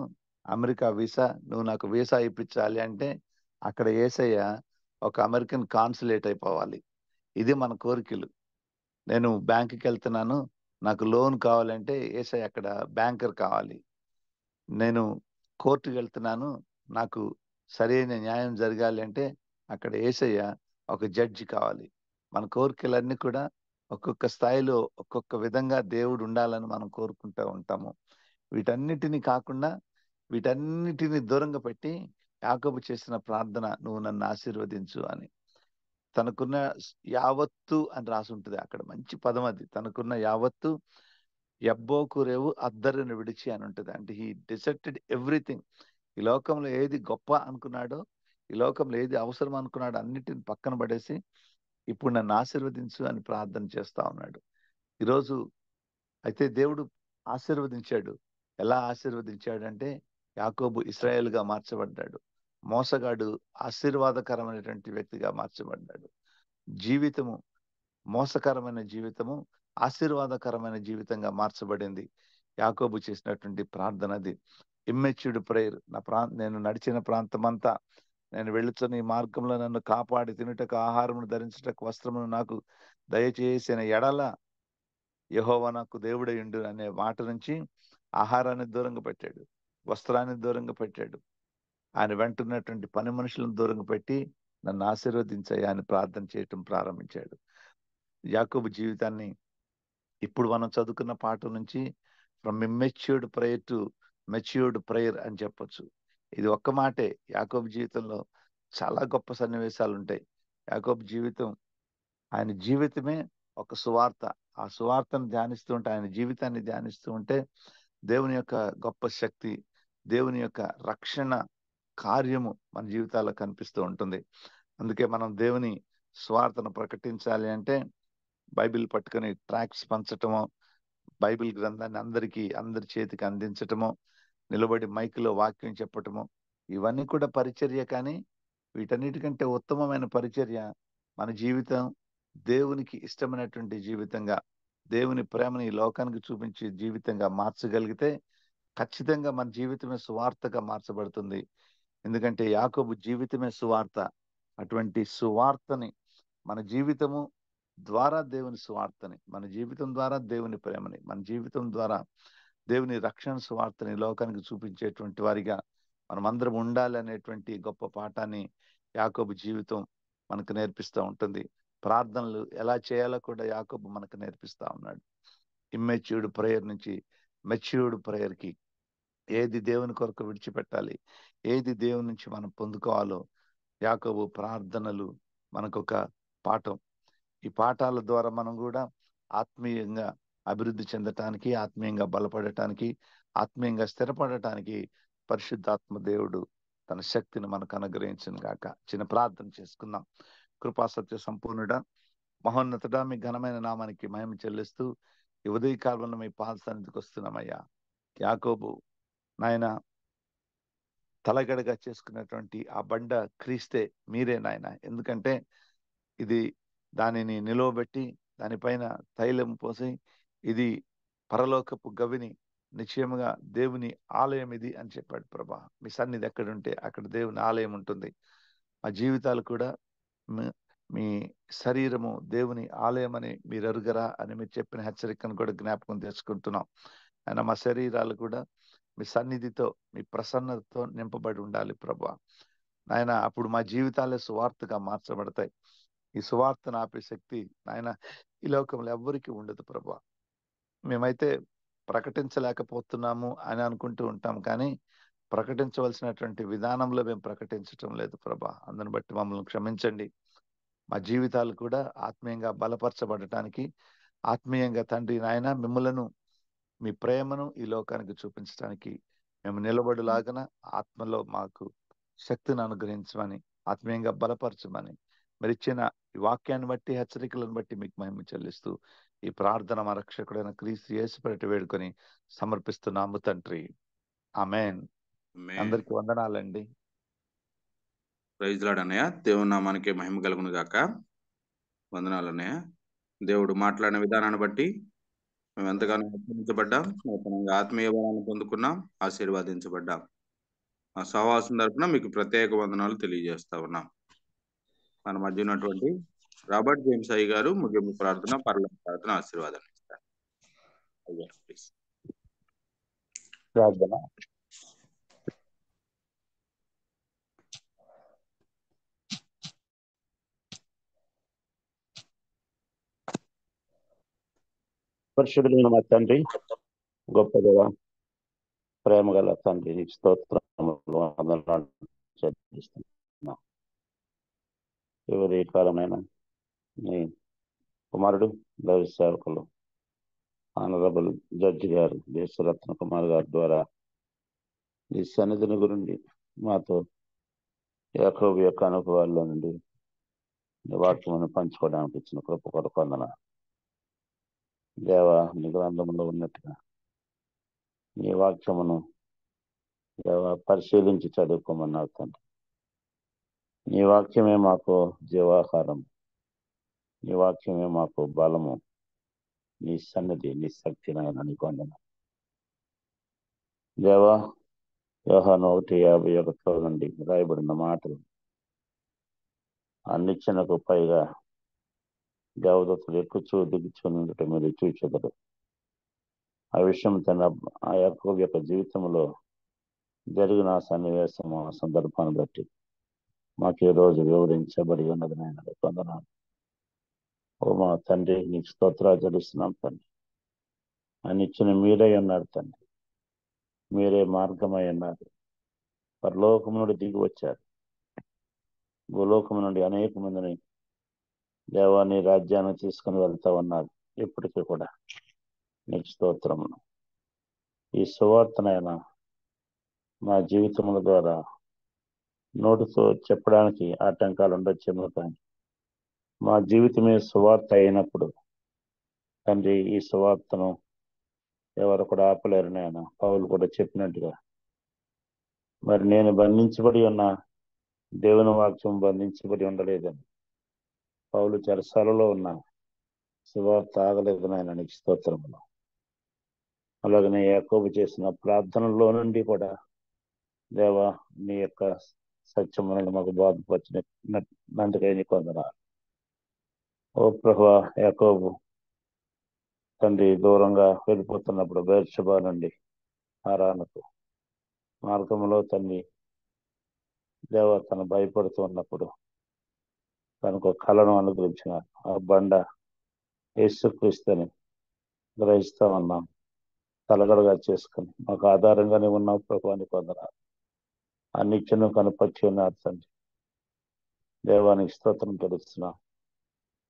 అమెరికా వీసా, నువ్వు నాకు వీసా ఇప్పించాలి అంటే అక్కడ యేసయ్య ఒక అమెరికన్ కాన్సులేట్ అయిపోవాలి. ఇది మన కోరికలు. నేను బ్యాంకుకి వెళ్తున్నాను, నాకు లోన్ కావాలంటే యేసయ్య అక్కడ బ్యాంకర్ కావాలి. నేను కోర్టుకి వెళ్తున్నాను, నాకు సరైన న్యాయం జరగాలి అంటే అక్కడ యేసయ్య ఒక జడ్జి కావాలి. మన కోరికలన్నీ కూడా ఒక్కొక్క స్థాయిలో ఒక్కొక్క విధంగా దేవుడు ఉండాలని మనం కోరుకుంటూ ఉంటాము. వీటన్నిటిని కాకుండా వీటన్నిటిని దూరంగా పెట్టి యాకోబు చేసిన ప్రార్థన, నువ్వు నన్ను ఆశీర్వదించు అని. తనకున్న యావత్తు అని రాసి ఉంటుంది అక్కడ, మంచి పదం అది. తనకున్న యావత్తు ఎబ్బోకురేవు అద్దరిని విడిచి అని ఉంటుంది. అంటే హీ డిసెప్టెడ్ ఎవ్రీథింగ్. ఈ లోకంలో ఏది గొప్ప అనుకున్నాడో, ఈ లోకంలో ఏది అవసరం అనుకున్నాడో అన్నిటిని పక్కన పడేసి ఇప్పుడు నన్ను ఆశీర్వదించు అని ప్రార్థన చేస్తా ఉన్నాడు. ఈరోజు అయితే దేవుడు ఆశీర్వదించాడు. ఎలా ఆశీర్వదించాడంటే యాకోబు ఇశ్రాయేలుగా మార్చబడ్డాడు. మోసగాడు ఆశీర్వాదకరమైనటువంటి వ్యక్తిగా మార్చబడ్డాడు. జీవితము, మోసకరమైన జీవితము ఆశీర్వాదకరమైన జీవితంగా మార్చబడింది. యాకోబు చేసినటువంటి ప్రార్థన అది. Immatured prayer. నేను నడిచిన ప్రాంతం అంతా నేను వెళుతున్న ఈ మార్గంలో నన్ను కాపాడి తినుటకు ఆహారమును ధరించుటకు వస్త్రమును నాకు దయచేసిన ఎడల యెహోవా నాకు దేవుడయుండు అనే మాట నుంచి ఆహారాన్ని దూరంగా పెట్టాడు, వస్త్రాన్ని దూరంగా పెట్టాడు. ఆయన వెంటున్నటువంటి పని మనుషులను దూరంగా పెట్టి నన్ను ఆశీర్వదించయ్యా అని ప్రార్థన చేయటం ప్రారంభించాడు. యాకోబు జీవితాన్ని ఇప్పుడు మనం చదువుకున్న పాఠం నుంచి from immatured prayer to matured prayer అని చెప్పొచ్చు. ఇది ఒక్క మాటే. యాకోబు జీవితంలో చాలా గొప్ప సన్నివేశాలు ఉంటాయి. యాకోబు జీవితం, ఆయన జీవితమే ఒక సువార్త. ఆ సువార్తను ధ్యానిస్తూ ఉంటే, ఆయన జీవితాన్ని ధ్యానిస్తూ ఉంటే దేవుని యొక్క గొప్ప శక్తి, దేవుని యొక్క రక్షణ కార్యము మన జీవితాల్లో కనిపిస్తూ ఉంటుంది. అందుకే మనం దేవుని సువార్తను ప్రకటించాలి అంటే బైబిల్ పట్టుకొని ట్రాక్స్ పంచటమో, బైబిల్ గ్రంథాన్ని అందరి చేతికి అందించటమో, నిలబడి మైకులో వాక్యం చెప్పటమో, ఇవన్నీ కూడా పరిచర్య. కానీ వీటన్నిటికంటే ఉత్తమమైన పరిచర్య మన జీవితం దేవునికి ఇష్టమైనటువంటి జీవితంగా, దేవుని ప్రేమని ఈ లోకానికి చూపించే జీవితంగా మార్చగలిగితే ఖచ్చితంగా మన జీవితమే సువార్తగా మార్చబడుతుంది. ఎందుకంటే యాకోబు జీవితమే సువార్త. అటువంటి సువార్తని మన జీవితము ద్వారా, దేవుని సువార్తని, మన జీవితం ద్వారా దేవుని ప్రేమని, మన జీవితం ద్వారా దేవుని రక్షణ సువార్తని లోకానికి చూపించేటువంటి వారిగా మనమందరం ఉండాలి అనేటువంటి గొప్ప పాఠాన్ని యాకోబు జీవితం మనకు నేర్పిస్తూ ఉంటుంది. ప్రార్థనలు ఎలా చేయాలో కూడా యాకోబు మనకు నేర్పిస్తా ఉన్నాడు. ఇమ్మెచ్యూర్డ్ ప్రేయర్ నుంచి మెచ్యూర్డ్ ప్రేయర్కి, ఏది దేవుని కొరకు విడిచిపెట్టాలి, ఏది దేవుని నుంచి మనం పొందుకోవాలో యాకోబు ప్రార్థనలు మనకొక పాఠం. ఈ పాఠాల ద్వారా మనం కూడా ఆత్మీయంగా అభివృద్ధి చెందటానికి, ఆత్మీయంగా బలపడటానికి, ఆత్మీయంగా స్థిరపడటానికి పరిశుద్ధాత్మ దేవుడు తన శక్తిని మనకు అనుగ్రహించును గాక. చిన్న ప్రార్థన చేసుకుందాం. కృపా సత్య సంపూర్ణుడా, మహోన్నతుడా, మీ ఘనమైన నామానికి మహిమ చెల్లిస్తూ ఈ ఉదయకాలంలో మీ పాద సన్నిధికి వస్తున్నామయ్యా. యాకోబు నాయన తలగడగా చేసుకున్నటువంటి ఆ బండ క్రీస్తే మీరే నాయన. ఎందుకంటే ఇది దానిని నిలువబెట్టి దానిపైన తైలం పోసి, ఇది పరలోకపు గవిని, నిశ్చయముగా దేవుని ఆలయం ఇది అని చెప్పాడు ప్రభా. మీ సన్నిధి ఎక్కడుంటే అక్కడ దేవుని ఆలయం ఉంటుంది. మా జీవితాలు కూడా మీ శరీరము దేవుని ఆలయం అని మీరు ఎరుగరా అని మీరు చెప్పిన హెచ్చరికను కూడా జ్ఞాపకం తెచ్చుకుంటున్నాం. అయినా మా శరీరాలు కూడా మీ సన్నిధితో, మీ ప్రసన్నతతో నింపబడి ఉండాలి ప్రభా. నాయన అప్పుడు మా జీవితాలే సువార్తగా మార్చబడతాయి. ఈ సువార్తను ఆపే శక్తి నాయన ఈ లోకంలో ఎవ్వరికీ ఉండదు ప్రభా. మేమైతే ప్రకటించలేకపోతున్నాము అని అనుకుంటూ ఉంటాం, కానీ ప్రకటించవలసినటువంటి విధానంలో మేము ప్రకటించటం లేదు ప్రభా. అందుని బట్టి మమ్మల్ని క్షమించండి. మా జీవితాలు కూడా ఆత్మీయంగా బలపరచబడటానికి, ఆత్మీయంగా తండ్రి నాయన మిమ్మలను, మీ ప్రేమను ఈ లోకానికి చూపించడానికి మేము నిలబడులాగన ఆత్మలో మాకు శక్తిని అనుగ్రహించమని, ఆత్మీయంగా బలపరచమని మరి ఇచ్చిన ఈ వాక్యాన్ని బట్టి, హెచ్చరికలను బట్టి మీకు మహిమ చెల్లిస్తూ ఈ ప్రార్థన మా రక్షకుడైన క్రీస్తు యేసు పేరిట వేడుకొని సమర్పిస్తున్నాము తండ్రి. ఆమేన్. అందరికి వందనాలండి. ప్రైజ్ లార్డ్ అన్నయ్య. దేవుని నామానికి మహిమ కలుగును గాక. వందనాలు అన్నయ్య. దేవుడు మాట్లాడిన విధానాన్ని బట్టి మేము ఎంతగానో హెచ్చరించబడ్డాం, నూతనంగా ఆత్మీయ బలాన్ని పొందుకున్నాం, ఆశీర్వాదించబడ్డాం. మా సహవాసం తరపున మీకు ప్రత్యేక వందనాలు తెలియజేస్తా ఉన్నాం. మన మధ్య ఉన్నటువంటి రాబర్ట్ జేమ్స్ అయ్య గారు ముగింపు ప్రార్థన, పరలోక ప్రార్థన ఆశీర్వాదం ఇస్తారు. అయ్యా ప్లీజ్. ప్రార్థన. పరిశుద్ధులైన మా తండ్రి, గొప్ప దేవ, ప్రేమ గల తండ్రి, నీకు స్తోత్రములు వందనాలు చెల్లిస్తున్నాం. ఎవరి కాలమైన నీ కుమారుడు దైవ సేవకులు ఆనరబుల్ జడ్జి గారు దేశరత్న కుమార్ గారి ద్వారా ఈ సన్నిధిని గురించి మాతో యాకోబు యొక్క అనుభవాల్లో నుండి వాక్యమును పంచుకోవడానికి ఇచ్చిన కృప కొరకు వందనాలు. దేవ, నీ గ్రంథంలో ఉన్నట్టుగా నీ వాక్యమును దేవ పరిశీలించి చదువుకోమన్నారు తండ్రి. నీ వాక్యమే మాకు జీవాహారం, నీ వాక్యమే మాకు బలము, నీ సన్నిధి, నీ శక్తి నాయన నీకు వందనాలు. దేవ, యోహాను 1:51 నుండి రాయబడిన మాటలు ఆ నిచ్చెనకు పైగా దేవదత్తులు ఎక్కుచూ దిగుచున్నట్టు మీరు చూచెదరు. ఆ విషయం ఆ యాకోబు యొక్క జీవితంలో జరిగిన సన్నివేశం, ఆ సందర్భాన్ని బట్టి మాకు ఈ రోజు వివరించబడి ఉన్నది. నేను పొందనాను. ఓ మా తండ్రి, నీకు స్తోత్రాలు చెల్లిస్తున్నాం తండ్రి. ఆ నిచ్చెన మీరే ఉన్నారు తండ్రి, మీరే మార్గమై ఉన్నారు. పరలోకం నుండి దిగి వచ్చారు. భూలోకం నుండి అనేక మందిని దేవాన్ని రాజ్యాన్ని తీసుకుని వెళ్తా ఉన్నారు. ఇప్పటికీ కూడా నీకు స్తోత్రములు. ఈ సువార్తనైనా మా జీవితముల ద్వారా నోటితో చెప్పడానికి ఆటంకాలు ఉండొచ్చేమో, కానీ మా జీవితమే సువార్త అయినప్పుడు తండ్రి, ఈ సువార్తను ఎవరు కూడా ఆపలేరు. నాయన పౌలు కూడా చెప్పినట్టుగా, మరి నేను బంధించబడి ఉన్న దేవుని వాక్యం బంధించబడి ఉండలేదని, పౌలు చెరసాలలో ఉన్న సువార్త ఆగలేదు నాయన. నీకు స్తోత్రములు. అలాగనే యాకోబు చేసిన ప్రార్థనలో నుండి కూడా దేవా, నీ యొక్క సత్యములను మాకు బోధపరిచినందుకై నీకు వందనాలు. ఓ ప్రభువా, యాకోబు తండ్రి దూరంగా వెళ్ళిపోతున్నప్పుడు బెర్షెబా నుండి హారానుకు మార్గంలో తండ్రి దేవ తను భయపడుతూ ఉన్నప్పుడు తనకు కళను అనుగ్రహించిన ఆ బండ యేసుక్రీస్తుని గ్రహిస్తా ఉన్నాం. తలగడగా చేసుకుని మాకు ఆధారంగానే ఉన్నాం ప్రభువాన్ని పొందనాలు. ఆ నిత్యను కనపరిచి ఉన్నారు తండ్రి. దేవానికి స్తోత్రం తెలుస్తున్నాం.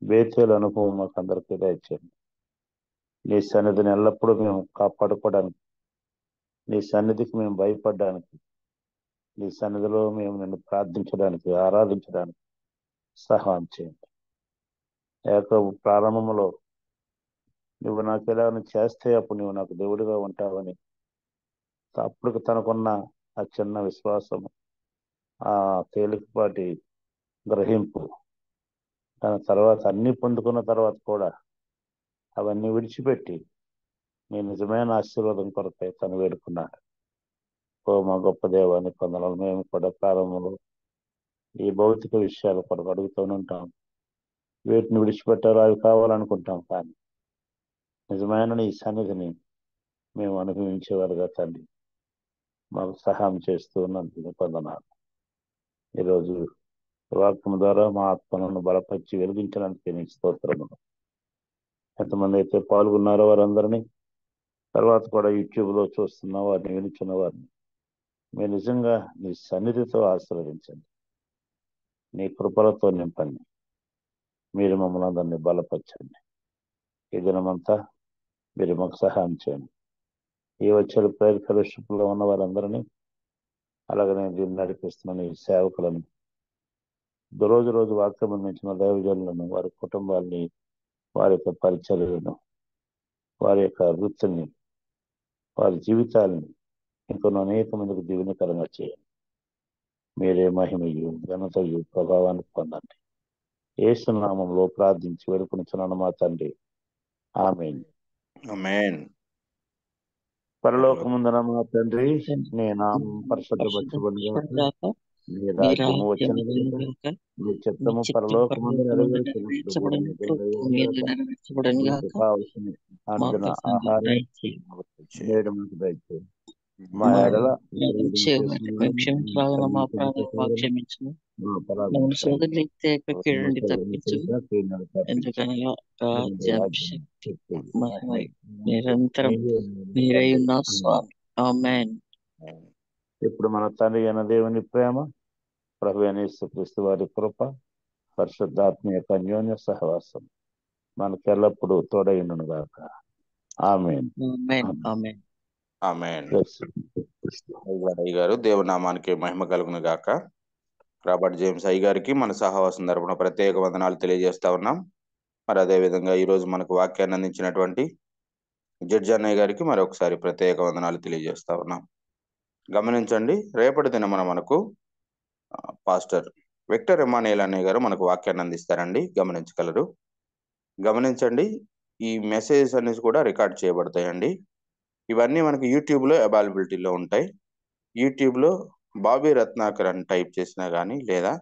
బేతేలు అనుభవం మాకు అందరికీ దయచేయండి. నీ సన్నిధిని ఎల్లప్పుడూ మేము కాపాడుకోవడానికి, నీ సన్నిధికి మేము భయపడడానికి, నీ సన్నిధిలో మేము నిన్ను ప్రార్థించడానికి, ఆరాధించడానికి సహాయం చేయండి. యాకోబు ప్రారంభంలో నువ్వు నాకు ఎలా చేస్తే అప్పుడు నువ్వు నాకు దేవుడిగా ఉంటావని, అప్పుడు తనకున్న ఆ చిన్న విశ్వాసము, ఆ తేలికపాటి గ్రహింపు, తన తర్వాత అన్ని పొందుకున్న తర్వాత కూడా అవన్నీ విడిచిపెట్టి నీ నిజమైన ఆశీర్వాదం కొరకై తను వేడుకున్నాడు. ఓ మా గొప్ప దేవాన్ని పొందనాలు. మేము కూడా ప్రారంభంలో ఈ భౌతిక విషయాలు కొరకు అడుగుతూనే ఉంటాం. వీటిని విడిచిపెట్టారు, అవి కావాలనుకుంటాం. కానీ నిజమైన నీ సన్నిధిని మేము అనుభవించేవారుగా తండ్రి మాకు సహాయం చేస్తూ ఉన్నందుకు పొందనాలు. ఈరోజు వాక్యం ద్వారా మా ఆత్మలను బలపరిచి వెలిగించడానికి నీకు స్తోత్రములు. ఎంతమంది అయితే పాల్గొన్నారో వారందరినీ, తర్వాత కూడా యూట్యూబ్లో చూస్తున్న వారిని, వినిచున్న వారిని మీరు నిజంగా నీ సన్నిధితో ఆశీర్వదించండి. నీ కృపలతో నింపండి. మీరు మమ్మల్ని అందరినీ బలపరచండి. ఈ దినమంతా మీరు మాకు సహాయం చేయండి. ఈ వచ్చే ప్రేయర్ ఫెలోషిప్లో ఉన్న వారందరినీ, అలాగనే దీన్ని నడిపిస్తున్న ఈ సేవకులను, రోజు వాక్యం అందించిన దైవజనులను, వారి కుటుంబాన్ని, వారి యొక్క పరిచర్యలను, వారి యొక్క వృత్తిని, వారి జీవితాలని ఇంకొన్ని అనేక మందికి దీవెనకరంగా చేయండి. మీరే మహిమయు ఘనతయు ప్రభావాన్ని పొందండి. యేసు నామములో ప్రార్థించి వేడుకొనుచున్నాను మా తండ్రి, ఆమేన్. ఆమేన్. పరలోకమందున మా తండ్రి, నీ నామం పరిశుద్ధపరచబడును. నీ రాజ్యము వచ్చినట్టు నీ చిత్తము పరలోకమందు నెరవేర్చినట్లు కావలసిన అనుదిన ఆహారం నేడు మాకు దయచేయండి. మా ఎడల ఎందుకనగా రాజ్యం, శక్తి, మహిమ నిరంతరం మీరే ఉన్నారు స్వామి. ఆమేన్. ఇప్పుడు మన తండ్రి అయిన దేవుని ప్రేమ, ప్రభువైన యేసుక్రీస్తు వారి కృప, పరిశుద్ధాత్మ యొక్క అన్యోన్య సహవాసం మనకు ఎల్లప్పుడూ తోడైండును గాక. ఆమేన్. ఆమేన్. ఆమేన్. అయ్య గారు, దేవుని నామానికి మహిమ కలుగును గాక. రాబర్ట్ జేమ్స్ అయ్య గారికి మన సహవాసం తరపున ప్రత్యేక వందనాలు తెలియజేస్తా ఉన్నాం. మరి అదేవిధంగా ఈరోజు మనకు వాక్యాన్ని అందించినటువంటి జడ్జి అన్నయ్య గారికి మరొకసారి ప్రత్యేక వందనాలు తెలియజేస్తా ఉన్నాం. గమనించండి, రేపటి దినమున మనకు పాస్టర్ విక్టర్ ఎమానియల్ అన్నయ్య గారు మనకు వాక్యాన్ని అందిస్తారండి. గమనించగలరు. గమనించండి, ఈ మెసేజెస్ అన్ని కూడా రికార్డ్ చేయబడతాయండి. ఇవన్నీ మనకి యూట్యూబ్లో అవైలబిలిటీలో ఉంటాయి. యూట్యూబ్లో బాబీ రత్నాకర్ అని టైప్ చేసినా కానీ, లేదా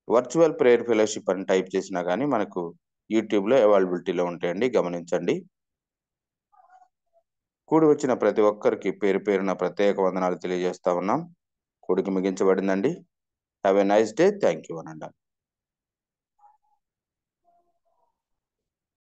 వర్చువల్ ప్రేయర్ ఫెలోషిప్ అని టైప్ చేసినా కానీ మనకు యూట్యూబ్లో అవైలబిలిటీలో ఉంటాయండి, గమనించండి. కూడి వచ్చిన ప్రతి ఒక్కరికి పేరు పేరున ప్రత్యేక వందనాలు తెలియజేస్తా ఉన్నాం. కూడికి ముగించబడిందండి. Have a nice day. Thank you అనండి.